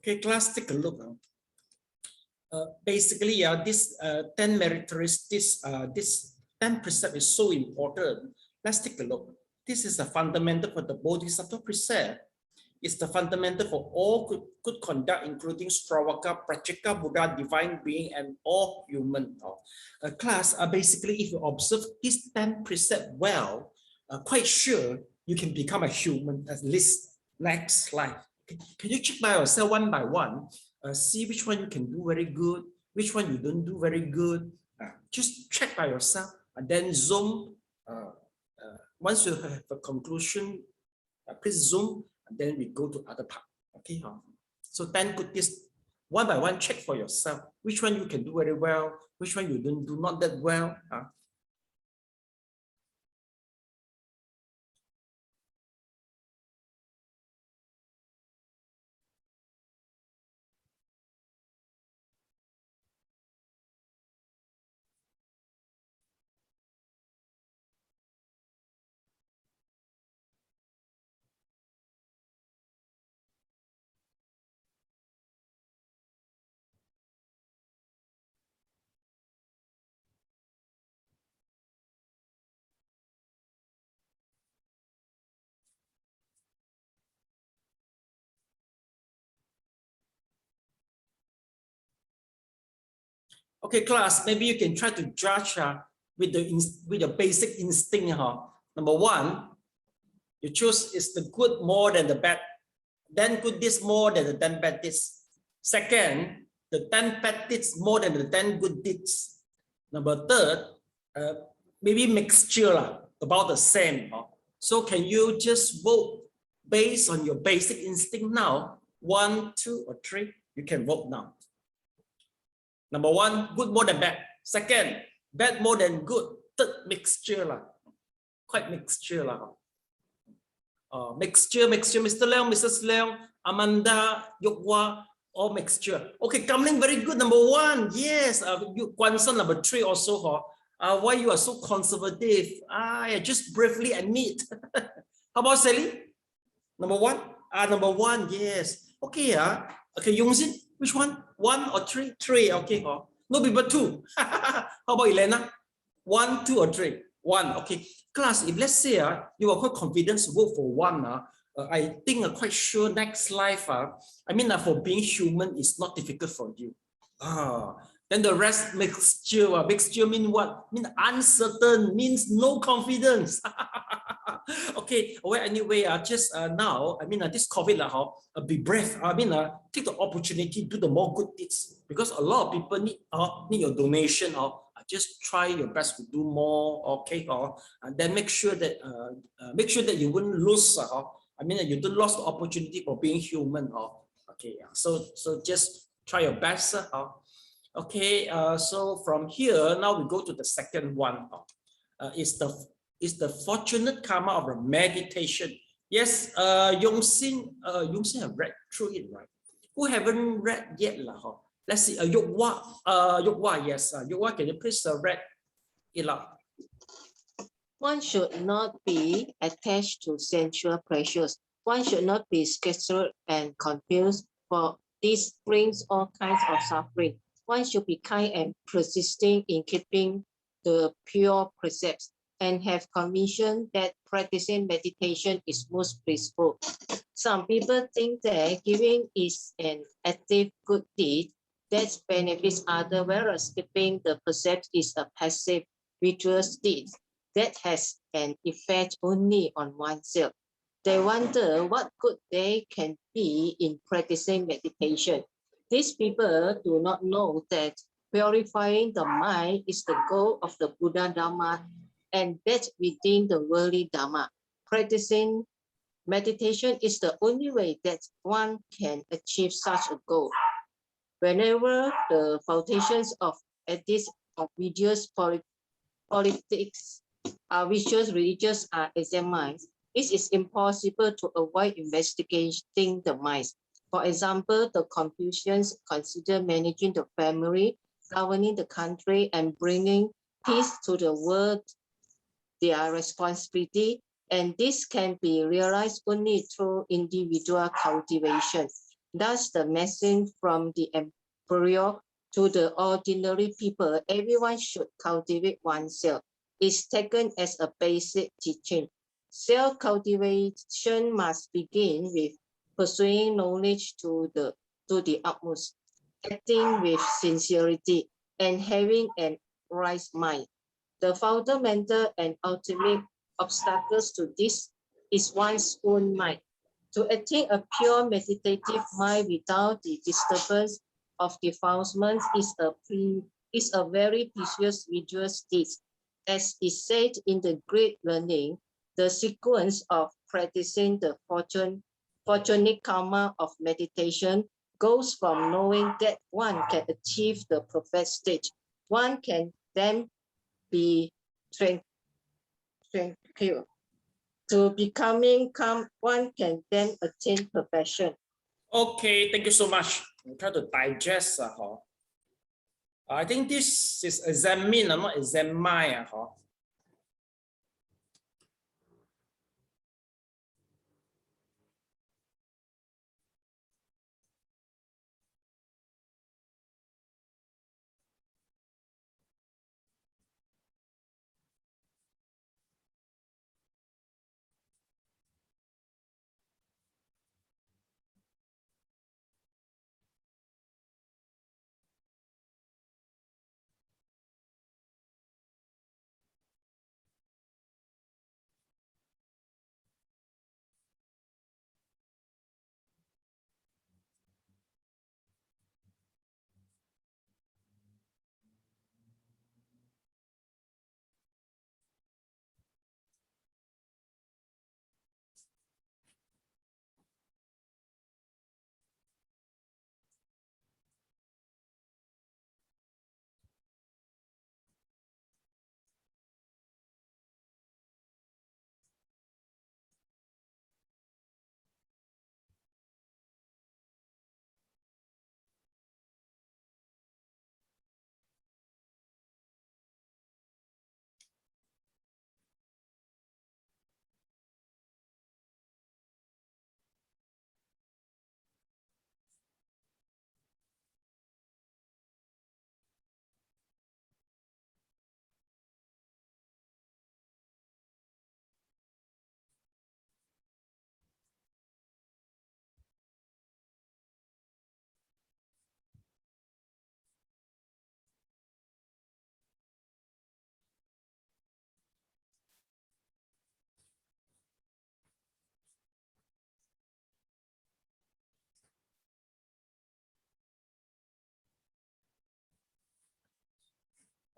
Okay, class, take a look. Basically, this 10 characteristics, this 10 precept is so important. Let's take a look. This is the fundamental for the Bodhisattva precept. It's the fundamental for all good conduct, including Stravaka, Prachika, Buddha, divine being, and all human. Class, basically, if you observe these 10 precepts well, quite sure you can become a human at least next life. Can you check by yourself one by one? See which one you can do very good, which one you don't do very good. Just check by yourself, and then zoom. Once you have a conclusion, please zoom, and then we go to other part. Okay, so 10 goodies, one by one, check for yourself which one you can do very well, which one you don't do not that well. Okay, class, maybe you can try to judge with your basic instinct. Number one, you choose is the good more than the bad, then good deeds more than the 10 bad deeds. Second, the 10 bad deeds more than the 10 good deeds. Number third, maybe mixture about the same. So can you just vote based on your basic instinct now? 1, 2, or 3, you can vote now. Number one, good more than bad. Second, bad more than good. Third, mixture quite mixture mixture, Mr. Leong, Mrs. Leong, Amanda, Yokwa, all mixture. Okay, Kamling, very good. Number one, yes. Guanson, number 3 also. Why you are so conservative? I just briefly admit. How about Sally? Number one? Number 1, yes. Okay, okay, Yongzin, which one? 1 or 3? 3, okay. No people 2. How about Elena? 1, 2, or 3? 1, okay. Class, if let's say you are quite confident to vote for 1, I think quite sure next life, I mean, for being human is not difficult for you. Then the rest mixture. Mixture mean what? Mean uncertain, means no confidence. Okay, well, anyway, just now, I mean, this COVID, be brave. I mean, take the opportunity, do the more good deeds, because a lot of people need your donation. Just try your best to do more. Okay, and then make sure that you wouldn't lose. I mean, you don't lose the opportunity for being human. Okay, so just try your best. Okay, so from here now we go to the second one. Is the fortunate karma of a meditation. Yes, Yongxin have read through it, right? Who haven't read yet? Let's see, Yokwa, yes. Yokwa, can you please read it out? One should not be attached to sensual pleasures. One should not be scattered and confused, for this brings all kinds of suffering. One should be kind and persisting in keeping the pure precepts, and have conviction that practicing meditation is most blissful. Some people think that giving is an active good deed that benefits others, whereas keeping the precepts is a passive virtuous deed that has an effect only on oneself. They wonder what good there can be in practicing meditation. These people do not know that purifying the mind is the goal of the Buddha Dharma, and that within the worldly Dharma. Practicing meditation is the only way that one can achieve such a goal. Whenever the foundations of ethics of religious politics, vicious religious are examined, it is impossible to avoid investigating the minds. For example, the Confucians consider managing the family, governing the country, and bringing peace to the world their responsibility, and this can be realized only through individual cultivation. Thus, the message from the emperor to the ordinary people, everyone should cultivate oneself, is taken as a basic teaching. Self-cultivation must begin with pursuing knowledge to the utmost, acting with sincerity, and having an right mind. The fundamental and ultimate obstacles to this is one's own mind. To attain a pure meditative mind without the disturbance of defilements is a very precious visual state. As is said in the great learning, the sequence of practicing the fortunate karma of meditation goes from knowing that one can achieve the perfect state. One can then be tranquil. To becoming calm, one can then attain perfection. Okay, thank you so much. I'll try to digest. I think this is examine, not examine.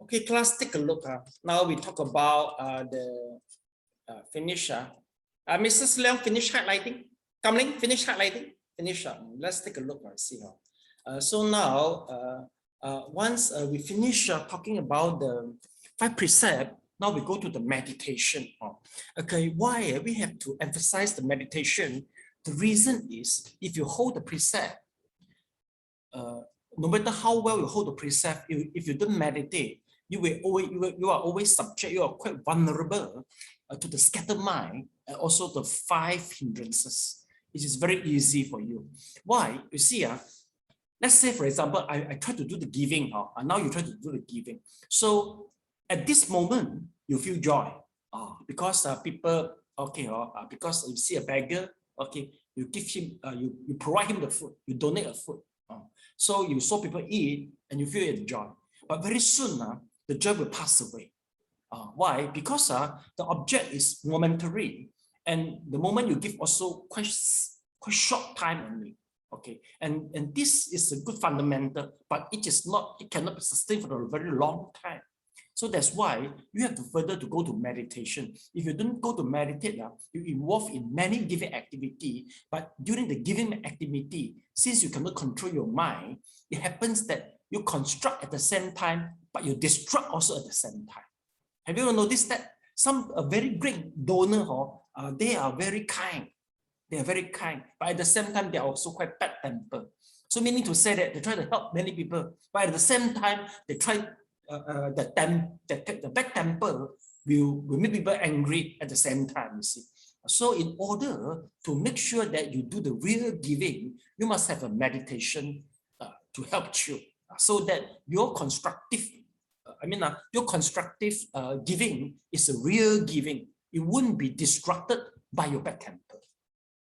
Okay, class, take a look. Now we talk about the finisher. Mrs. Leong, finish highlighting. Kamling, finish highlighting. Finish. Let's take a look and see how. So now, once we finish talking about the 5 precepts, now we go to the meditation. Okay, why we have to emphasize the meditation? The reason is if you hold the precept, no matter how well you hold the precept, if you don't meditate, you are always subject, you are quite vulnerable to the scattered mind and also the 5 hindrances. It is very easy for you. Why? You see, let's say, for example, I try to do the giving, and now you try to do the giving. So at this moment, you feel joy because people, okay, because you see a beggar, okay, you give him, you provide him the food, you donate a food. So you saw people eat and you feel the joy. But very soon, the joy will pass away. Why? Because the object is momentary. And the moment you give also quite short time only. Okay, and this is a good fundamental, but it cannot be sustained for a very long time. So that's why you have to further to go to meditation. If you don't go to meditate, you involve in many giving activity, but during the giving activity, since you cannot control your mind, it happens that you construct at the same time, but you destruct also at the same time. Have you ever noticed that some very great donor, they are very kind. They are very kind, but at the same time, they are also quite bad tempered. So meaning to say that they try to help many people, but at the same time, they try the bad temper will make people angry at the same time, you see. So in order to make sure that you do the real giving, you must have a meditation to help you, so that your constructive, your constructive giving is a real giving. It wouldn't be disrupted by your bad temper.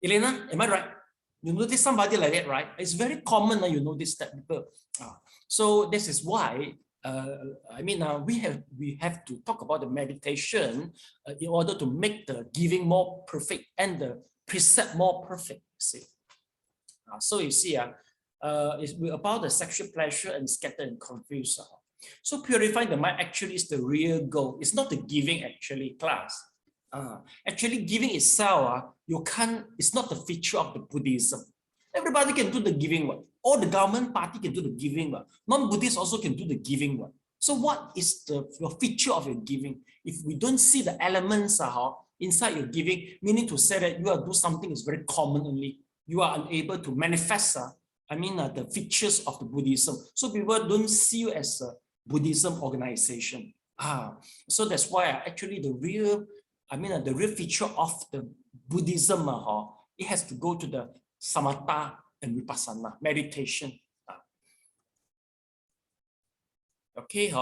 Elena, am I right? You notice somebody like that, right? It's very common you notice that people. So this is why we have to talk about the meditation in order to make the giving more perfect and the precept more perfect. See, so you see, it's about the sexual pleasure and scatter and confuse. So purifying the mind actually is the real goal. It's not the giving actually, class. Actually, giving itself, you can't. It's not the feature of the Buddhism. Everybody can do the giving one. All the government party can do the giving one. Non-Buddhists also can do the giving one. So what is your feature of your giving? If we don't see the elements inside your giving, meaning to say that you are do something is very common only, you are unable to manifest the features of the Buddhism. So people don't see you as a Buddhism organization. So that's why actually the real feature of the Buddhism, it has to go to the samatha and vipassana, meditation. Okay,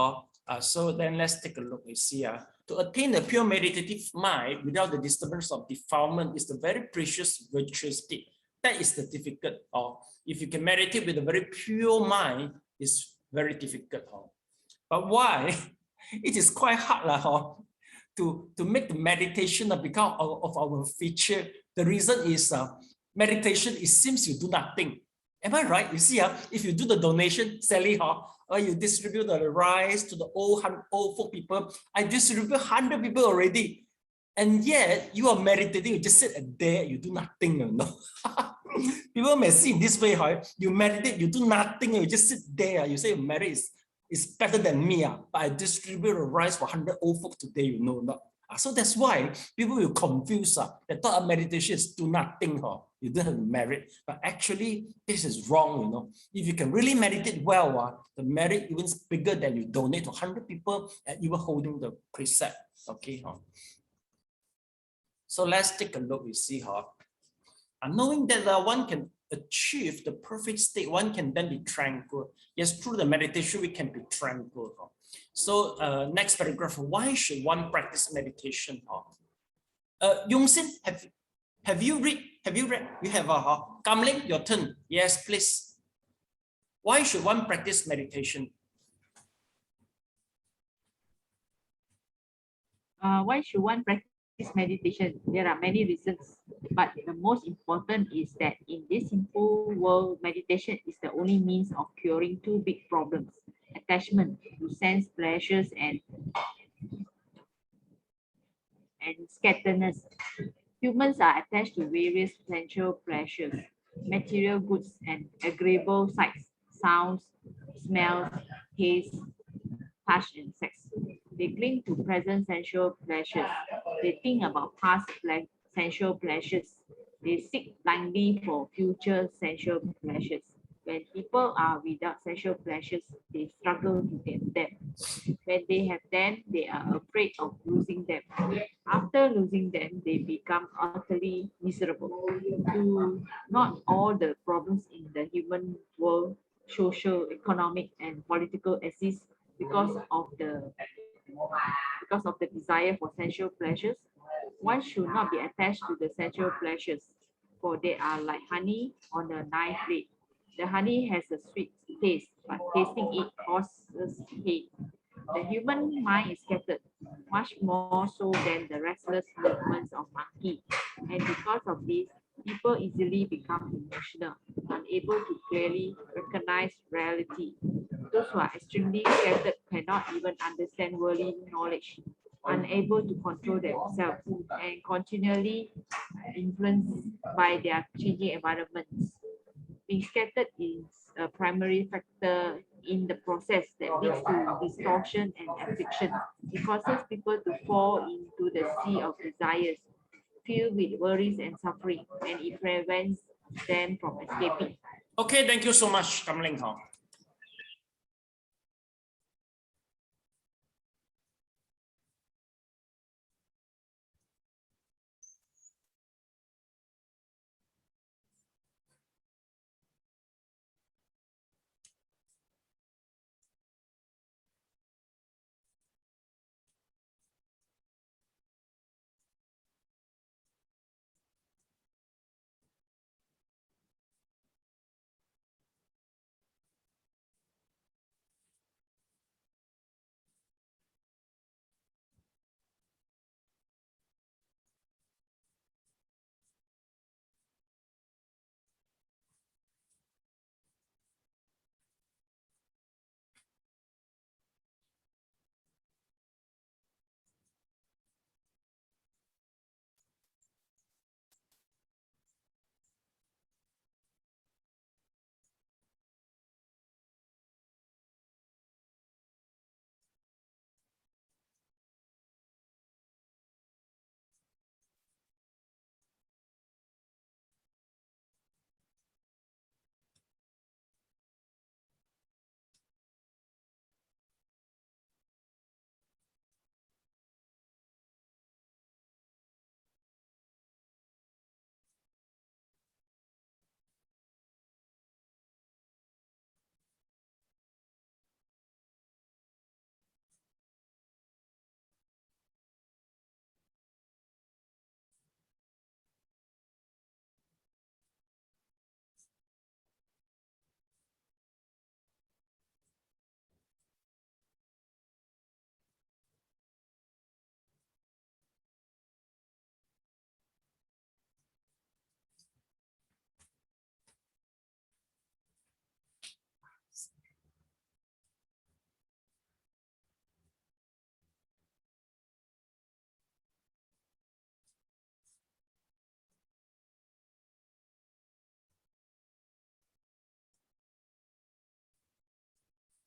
so then let's take a look. You see, to attain a pure meditative mind without the disturbance of defilement is the very precious virtuous state. That is the difficult. If you can meditate with a very pure mind, it's very difficult. But why? It is quite hard to make the meditation become of our feature. The reason is meditation, it seems you do nothing. Am I right? You see, if you do the donation, Sally, or you distribute the rice to the old folk people, I distribute 100 people already. And yet you are meditating, you just sit there, you do nothing, you know. People may see in this way, you meditate, you do nothing, you just sit there. You say merit is better than me, but I distribute the rice for 100 old folk today, you know. Not. So that's why people will confuse. They thought meditation is do nothing, you don't have merit. But actually, this is wrong, you know. If you can really meditate well, the merit even is bigger than you donate to 100 people and you were holding the precept. Okay. So let's take a look. We see knowing that one can achieve the perfect state, one can then be tranquil. Yes, through the meditation, we can be tranquil. So next paragraph, why should one practice meditation? Yongsin, have you read? You have Kamling, your turn. Yes, please. Why should one practice meditation? Why should one practice meditation? There are many reasons, but the most important is that in this simple world, meditation is the only means of curing two big problems: attachment to sense pleasures and scatteredness. Humans are attached to various sensual pleasures, material goods, and agreeable sights, sounds, smells, taste, touch, and sex. They cling to present sensual pleasures. They think about past sensual pleasures. They seek blindly for future sensual pleasures. When people are without sensual pleasures, they struggle to get them. When they have them, they are afraid of losing them. After losing them, they become utterly miserable. Do not all the problems in the human world, social, economic, and political, exist because of the desire for sensual pleasures? One should not be attached to the sensual pleasures, for they are like honey on a knife blade. The honey has a sweet taste, but tasting it causes hate. The human mind is scattered, much more so than the restless movements of monkey. And because of this, people easily become emotional, unable to clearly recognize reality. Those who are extremely scattered cannot even understand worldly knowledge, unable to control themselves, and continually influenced by their changing environments. Being scattered is a primary factor in the process that leads to distortion and affliction. It causes people to fall into the sea of desires, filled with worries and suffering, and it prevents them from escaping. Okay, thank you so much, Kamling.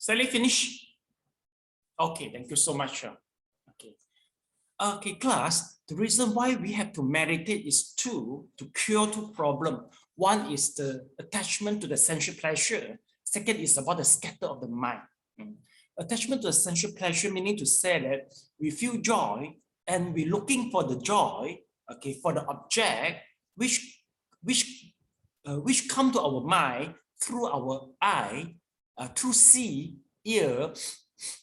Sally, finish? Okay, thank you so much. Okay. Okay, class, the reason why we have to meditate is to cure two problems. One is the attachment to the sensual pleasure. Second is about the scatter of the mind. Attachment to the sensual pleasure meaning to say that we feel joy and we're looking for the joy, okay, for the object which come to our mind through our eye, through see, ear,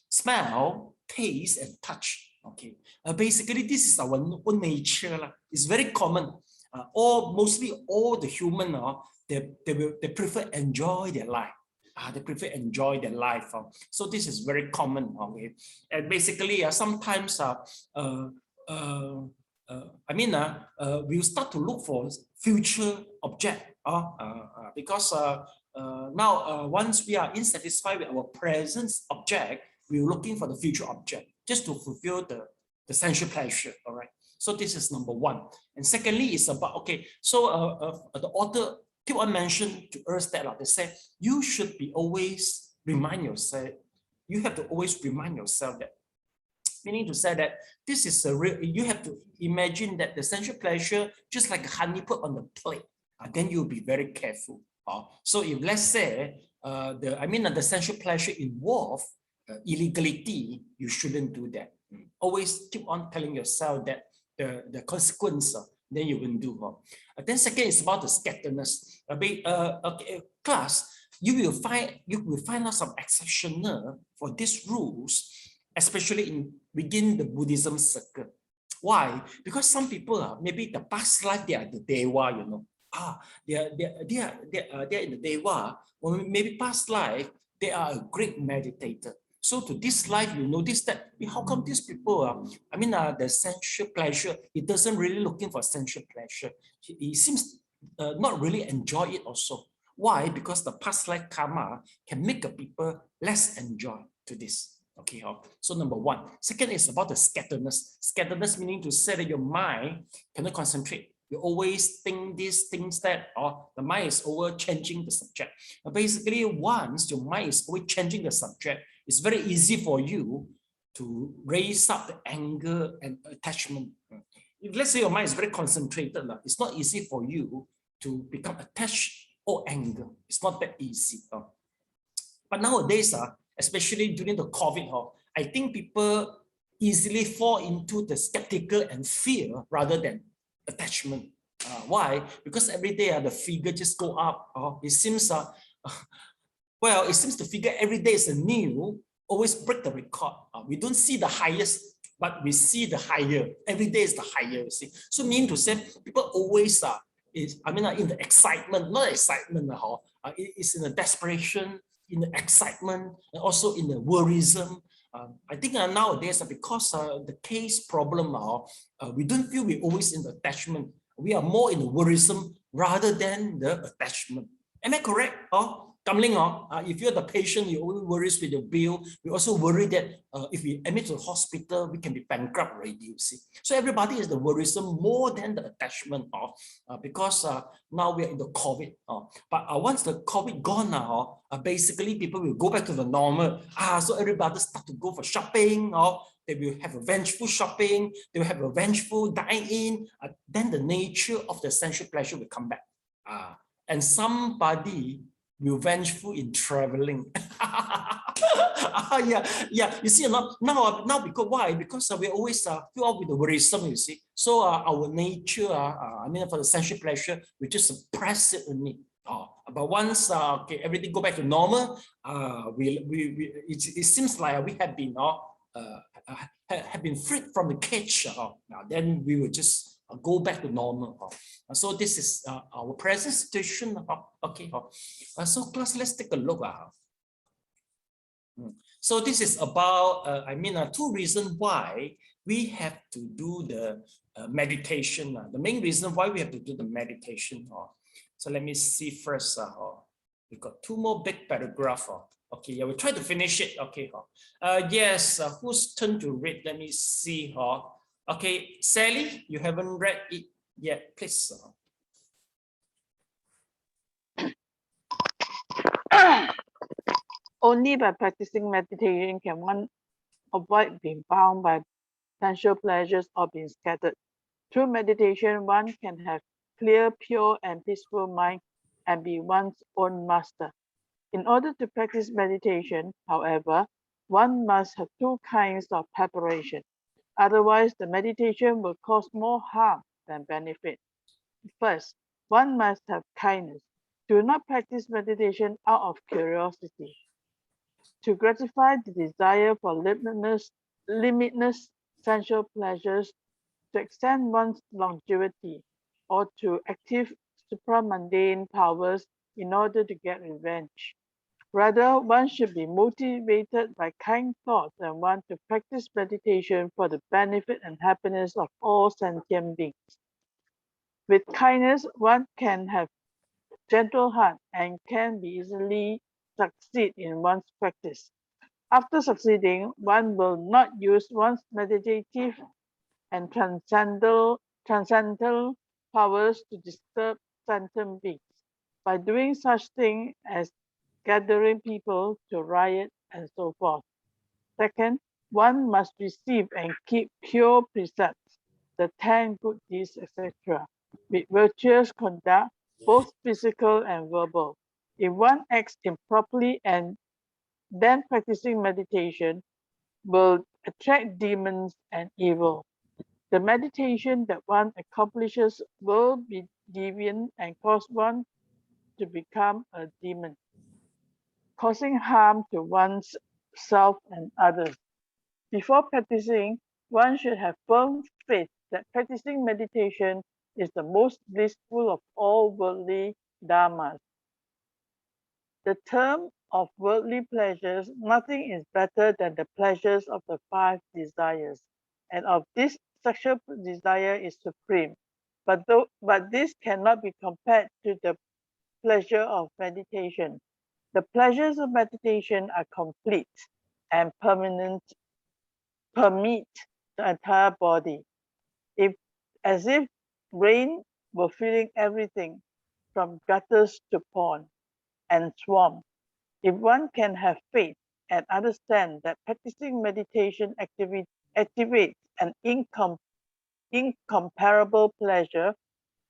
smell, taste, and touch. Okay, basically this is our own nature. It's very common. Mostly all the human they prefer enjoy their life. They prefer enjoy their life. So this is very common. Okay, and basically sometimes we'll start to look for future object because now once we are insatisfied with our present object, we're looking for the future object just to fulfill the sensual pleasure. All right. So this is number one. And secondly, it's about, okay, so the author keep on mentioning to us that they say you should be always remind yourself, you have to always remind yourself that, meaning to say that this is a real, you have to imagine that the sensual pleasure, just like honey put on the plate, then you'll be very careful. So if let's say, the sensual pleasure involve illegality, you shouldn't do that. Always keep on telling yourself that the consequence, then you won't do. Then second is about the scatteredness. Okay, class, you will find out some exceptional for these rules, especially within the Buddhism circle. Why? Because some people maybe the past life they are the Dewa, you know. They are in the Dewa, or maybe past life they are a great meditator. So to this life, you notice that how come these people, the sensual pleasure, he doesn't really looking for sensual pleasure. He seems not really enjoy it also. Why? Because the past life karma can make a people less enjoy to this. Okay, so number one. Second is about the scatteredness. Scatteredness meaning to say that your mind cannot concentrate. You always think these things that, or the mind is always changing the subject. Basically, once your mind is always changing the subject, it's very easy for you to raise up the anger and attachment. If let's say your mind is very concentrated, it's not easy for you to become attached or anger. It's not that easy. But nowadays, especially during the COVID, I think people easily fall into the skeptical and fear rather than attachment. Why? Because every day the figure just go up. It seems it seems the figure every day is a new, always break the record. We don't see the highest, but we see the higher. Every day is the higher, you see. So mean to say, people always in the excitement, not excitement, it's in the desperation, in the excitement, and also in the worrisome. I think nowadays, because the case problem, we don't feel we're always in the attachment. We are more in the worrisome rather than the attachment. Am I correct? If you're the patient, you always worry with your bill. We also worry that if we admit to the hospital, we can be bankrupt already, you see. So everybody is the worrisome more than the attachment, because now we are in the COVID. But once the COVID gone now, basically people will go back to the normal. So everybody start to go for shopping, they will have a vengeful shopping, they will have a vengeful dine-in. Then the nature of the sensual pleasure will come back. And somebody will vengeful in traveling. You see, now because why? Because we always fill up with the worrisome, you see. So our nature, for the sensual pleasure, we just suppress it in it. But once everything go back to normal, it seems like we have been freed from the cage. Then we will just go back to normal. So this is our present situation. Okay. So class, let's take a look. So this is about, two reasons why we have to do the meditation. The main reason why we have to do the meditation. So let me see first. We got two more big paragraphs. Okay, yeah, we'll try to finish it. Okay. Yes, whose turn to read? Let me see. Okay, Sally, you haven't read it yet, please. Only by practicing meditation can one avoid being bound by sensual pleasures or being scattered. Through meditation, one can have clear, pure, and peaceful mind and be one's own master. In order to practice meditation, however, one must have two kinds of preparation. Otherwise, the meditation will cause more harm than benefit. First, one must have kindness. Do not practice meditation out of curiosity. To gratify the desire for limitless sensual pleasures, to extend one's longevity, or to active supramundane powers in order to get revenge. Rather, one should be motivated by kind thoughts and want to practice meditation for the benefit and happiness of all sentient beings. With kindness, one can have gentle heart and can be easily succeed in one's practice. After succeeding, one will not use one's meditative and transcendental powers to disturb sentient beings by doing such things as gathering people to riot and so forth. Second, one must receive and keep pure precepts, the 10 good deeds, etc., with virtuous conduct, both physical and verbal. If one acts improperly and then practicing meditation will attract demons and evil. The meditation that one accomplishes will be deviant and cause one to become a demon, causing harm to one's self and others. Before practicing, one should have firm faith that practicing meditation is the most blissful of all worldly dharmas. The term of worldly pleasures, nothing is better than the pleasures of the 5 desires, and of this sexual desire is supreme. But this cannot be compared to the pleasure of meditation. The pleasures of meditation are complete and permanent, permeate the entire body, as if rain were filling everything from gutters to pond and swamp. If one can have faith and understand that practicing meditation activates an incomparable pleasure,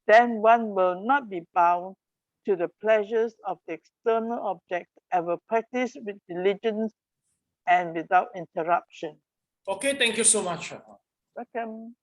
then one will not be bound to the pleasures of the external objects and will practice with diligence and without interruption. Okay, thank you so much. Welcome.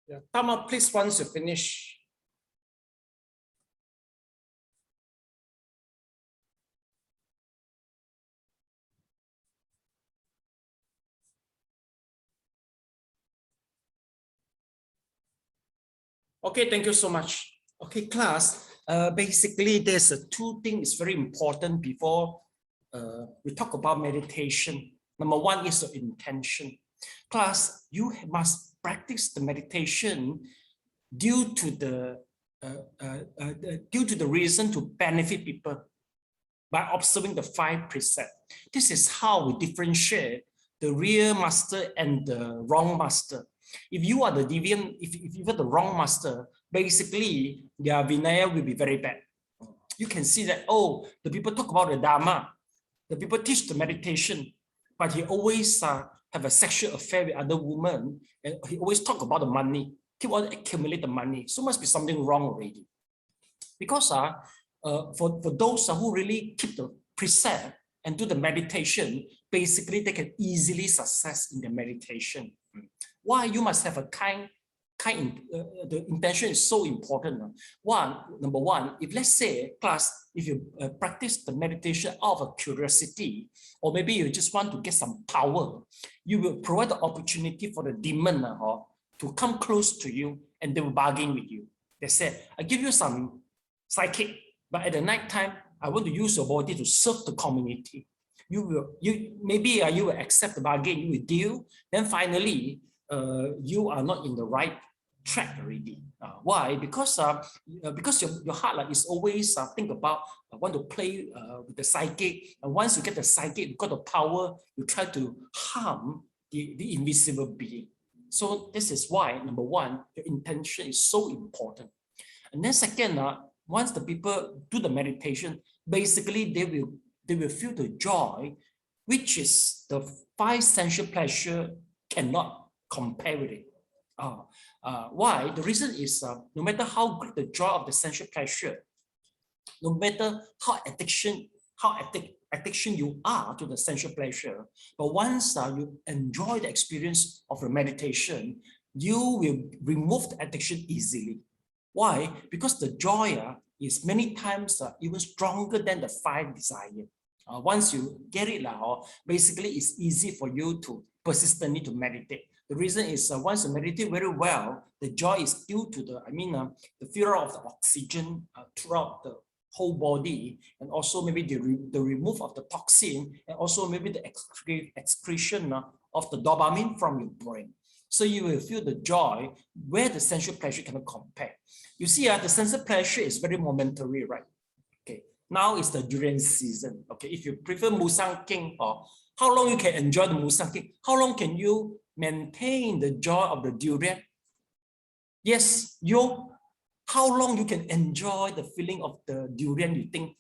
Yeah. Tama, please, once you finish. Okay, thank you so much. Okay, class. Basically, there's two things very important before we talk about meditation. Number one is the intention. Class, you must practice the meditation due to the reason to benefit people by observing the 5 precepts. This is how we differentiate the real master and the wrong master. If you are the deviant, if you are the wrong master, basically their Vinaya will be very bad. You can see that, oh, the people talk about the Dharma, the people teach the meditation, but he always have a sexual affair with other women, and he always talk about the money, keep on accumulate the money. So must be something wrong already. Because for those who really keep the precept and do the meditation, basically they can easily success in the meditation. Why? You must have a the intention is so important. Number one, if let's say class, if you practice the meditation out of curiosity, or maybe you just want to get some power, you will provide the opportunity for the demon to come close to you, and they will bargain with you. They say, I give you some psychic, but at the night time, I want to use your body to serve the community. Maybe you will accept the bargain, you will deal. Then finally, you are not in the right track already. Why? Because your heart is always think about want to play with the psychic, and once you get the psychic, you got the power, you try to harm the invisible being. So this is why, number one, your intention is so important. And then second, once the people do the meditation, basically they will feel the joy, which is the 5 sensual pleasure cannot compare with it. Why? The reason is no matter how great the joy of the sensual pleasure, no matter how addiction you are to the sensual pleasure, but once you enjoy the experience of the meditation, you will remove the addiction easily. Why? Because the joy is many times even stronger than the 5 desires. Once you get it now, basically it's easy for you to persistently to meditate. The reason is once you meditate very well, the joy is due to the flow of the oxygen throughout the whole body, and also maybe the remove of the toxin, and also maybe the excretion of the dopamine from your brain. So you will feel the joy where the sensual pleasure cannot compare. You see, the sensual pleasure is very momentary, right? Okay, now it's the durian season. Okay, if you prefer Musang King, or how long you can enjoy the Musang King? How long can you maintain the joy of the durian? Yes, how long you can enjoy the feeling of the durian, you think?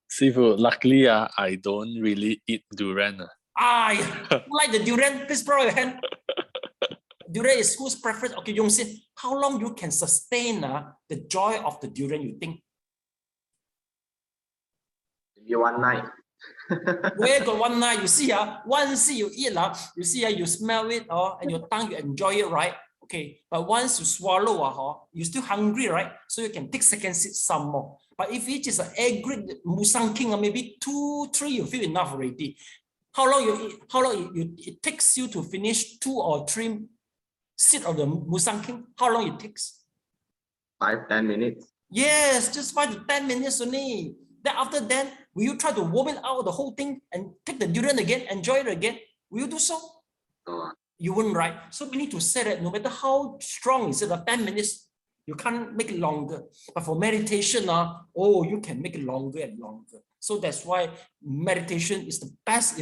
Sifu, luckily I don't really eat durian. You like the durian? Please throw your hand. Durian is whose preference? Okay, Yong Sin, how long you can sustain the joy of the durian, you think? Maybe one night. Where got one night? You see, once you eat, you see, you smell it, and your tongue, you enjoy it, right? Okay, but once you swallow, you're still hungry, right? So you can take second sip some more. But if it is an egg grade Musang King, or maybe 2, 3, you feel enough already. How long you eat? How long it takes you to finish 2 or 3 sips of the Musang King? How long it takes? 5-10 minutes. Yes, just 5 to 10 minutes only. Then after that, will you try to vomit out the whole thing and take the durian again, enjoy it again? Will you do so? No. You wouldn't, right? So we need to say that no matter how strong is it, 10 minutes, you can't make it longer. But for meditation, you can make it longer and longer. So that's why meditation is the best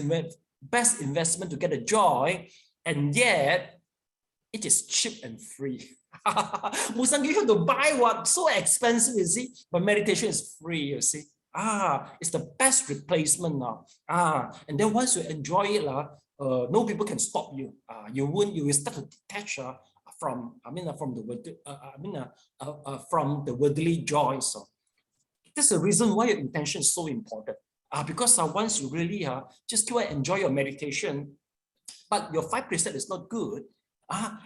investment to get a joy, and yet it is cheap and free. Musang, you have to buy what? So expensive, you see? But meditation is free, you see? It's the best replacement now. And then once you enjoy it, no people can stop you. You will start to detach from the worldly joys. So that's the reason why your intention is so important. Because once you really just go and enjoy your meditation, but your 5 precepts is not good,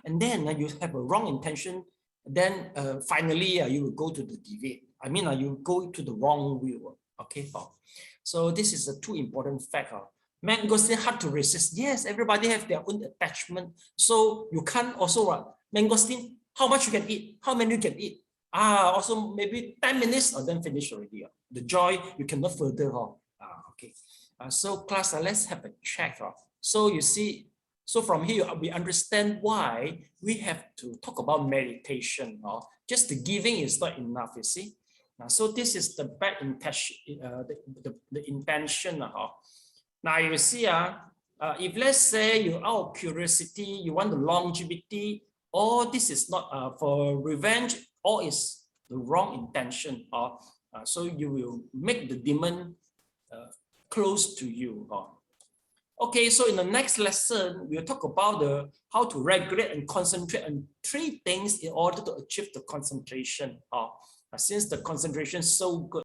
and then you have a wrong intention, then finally you will go to the deviate. You go to the wrong will. Okay, so this is a 2 important facts. Mangosteen hard to resist. Yes, everybody have their own attachment. So you can't also mangosteen. how much you can eat, how many you can eat. Also maybe 10 minutes or then finish already. The joy, you cannot further. Okay. So class, let's have a check. So you see, so from here, we understand why we have to talk about meditation. Just the giving is not enough, you see. So this is the bad intention, the intention. Now you see, if let's say you out of curiosity, you want the longevity, or this is not for revenge, or is the wrong intention. So you will make the demon close to you. Okay, so in the next lesson, we'll talk about how to regulate and concentrate on 3 things in order to achieve the concentration. Since the concentration is so good.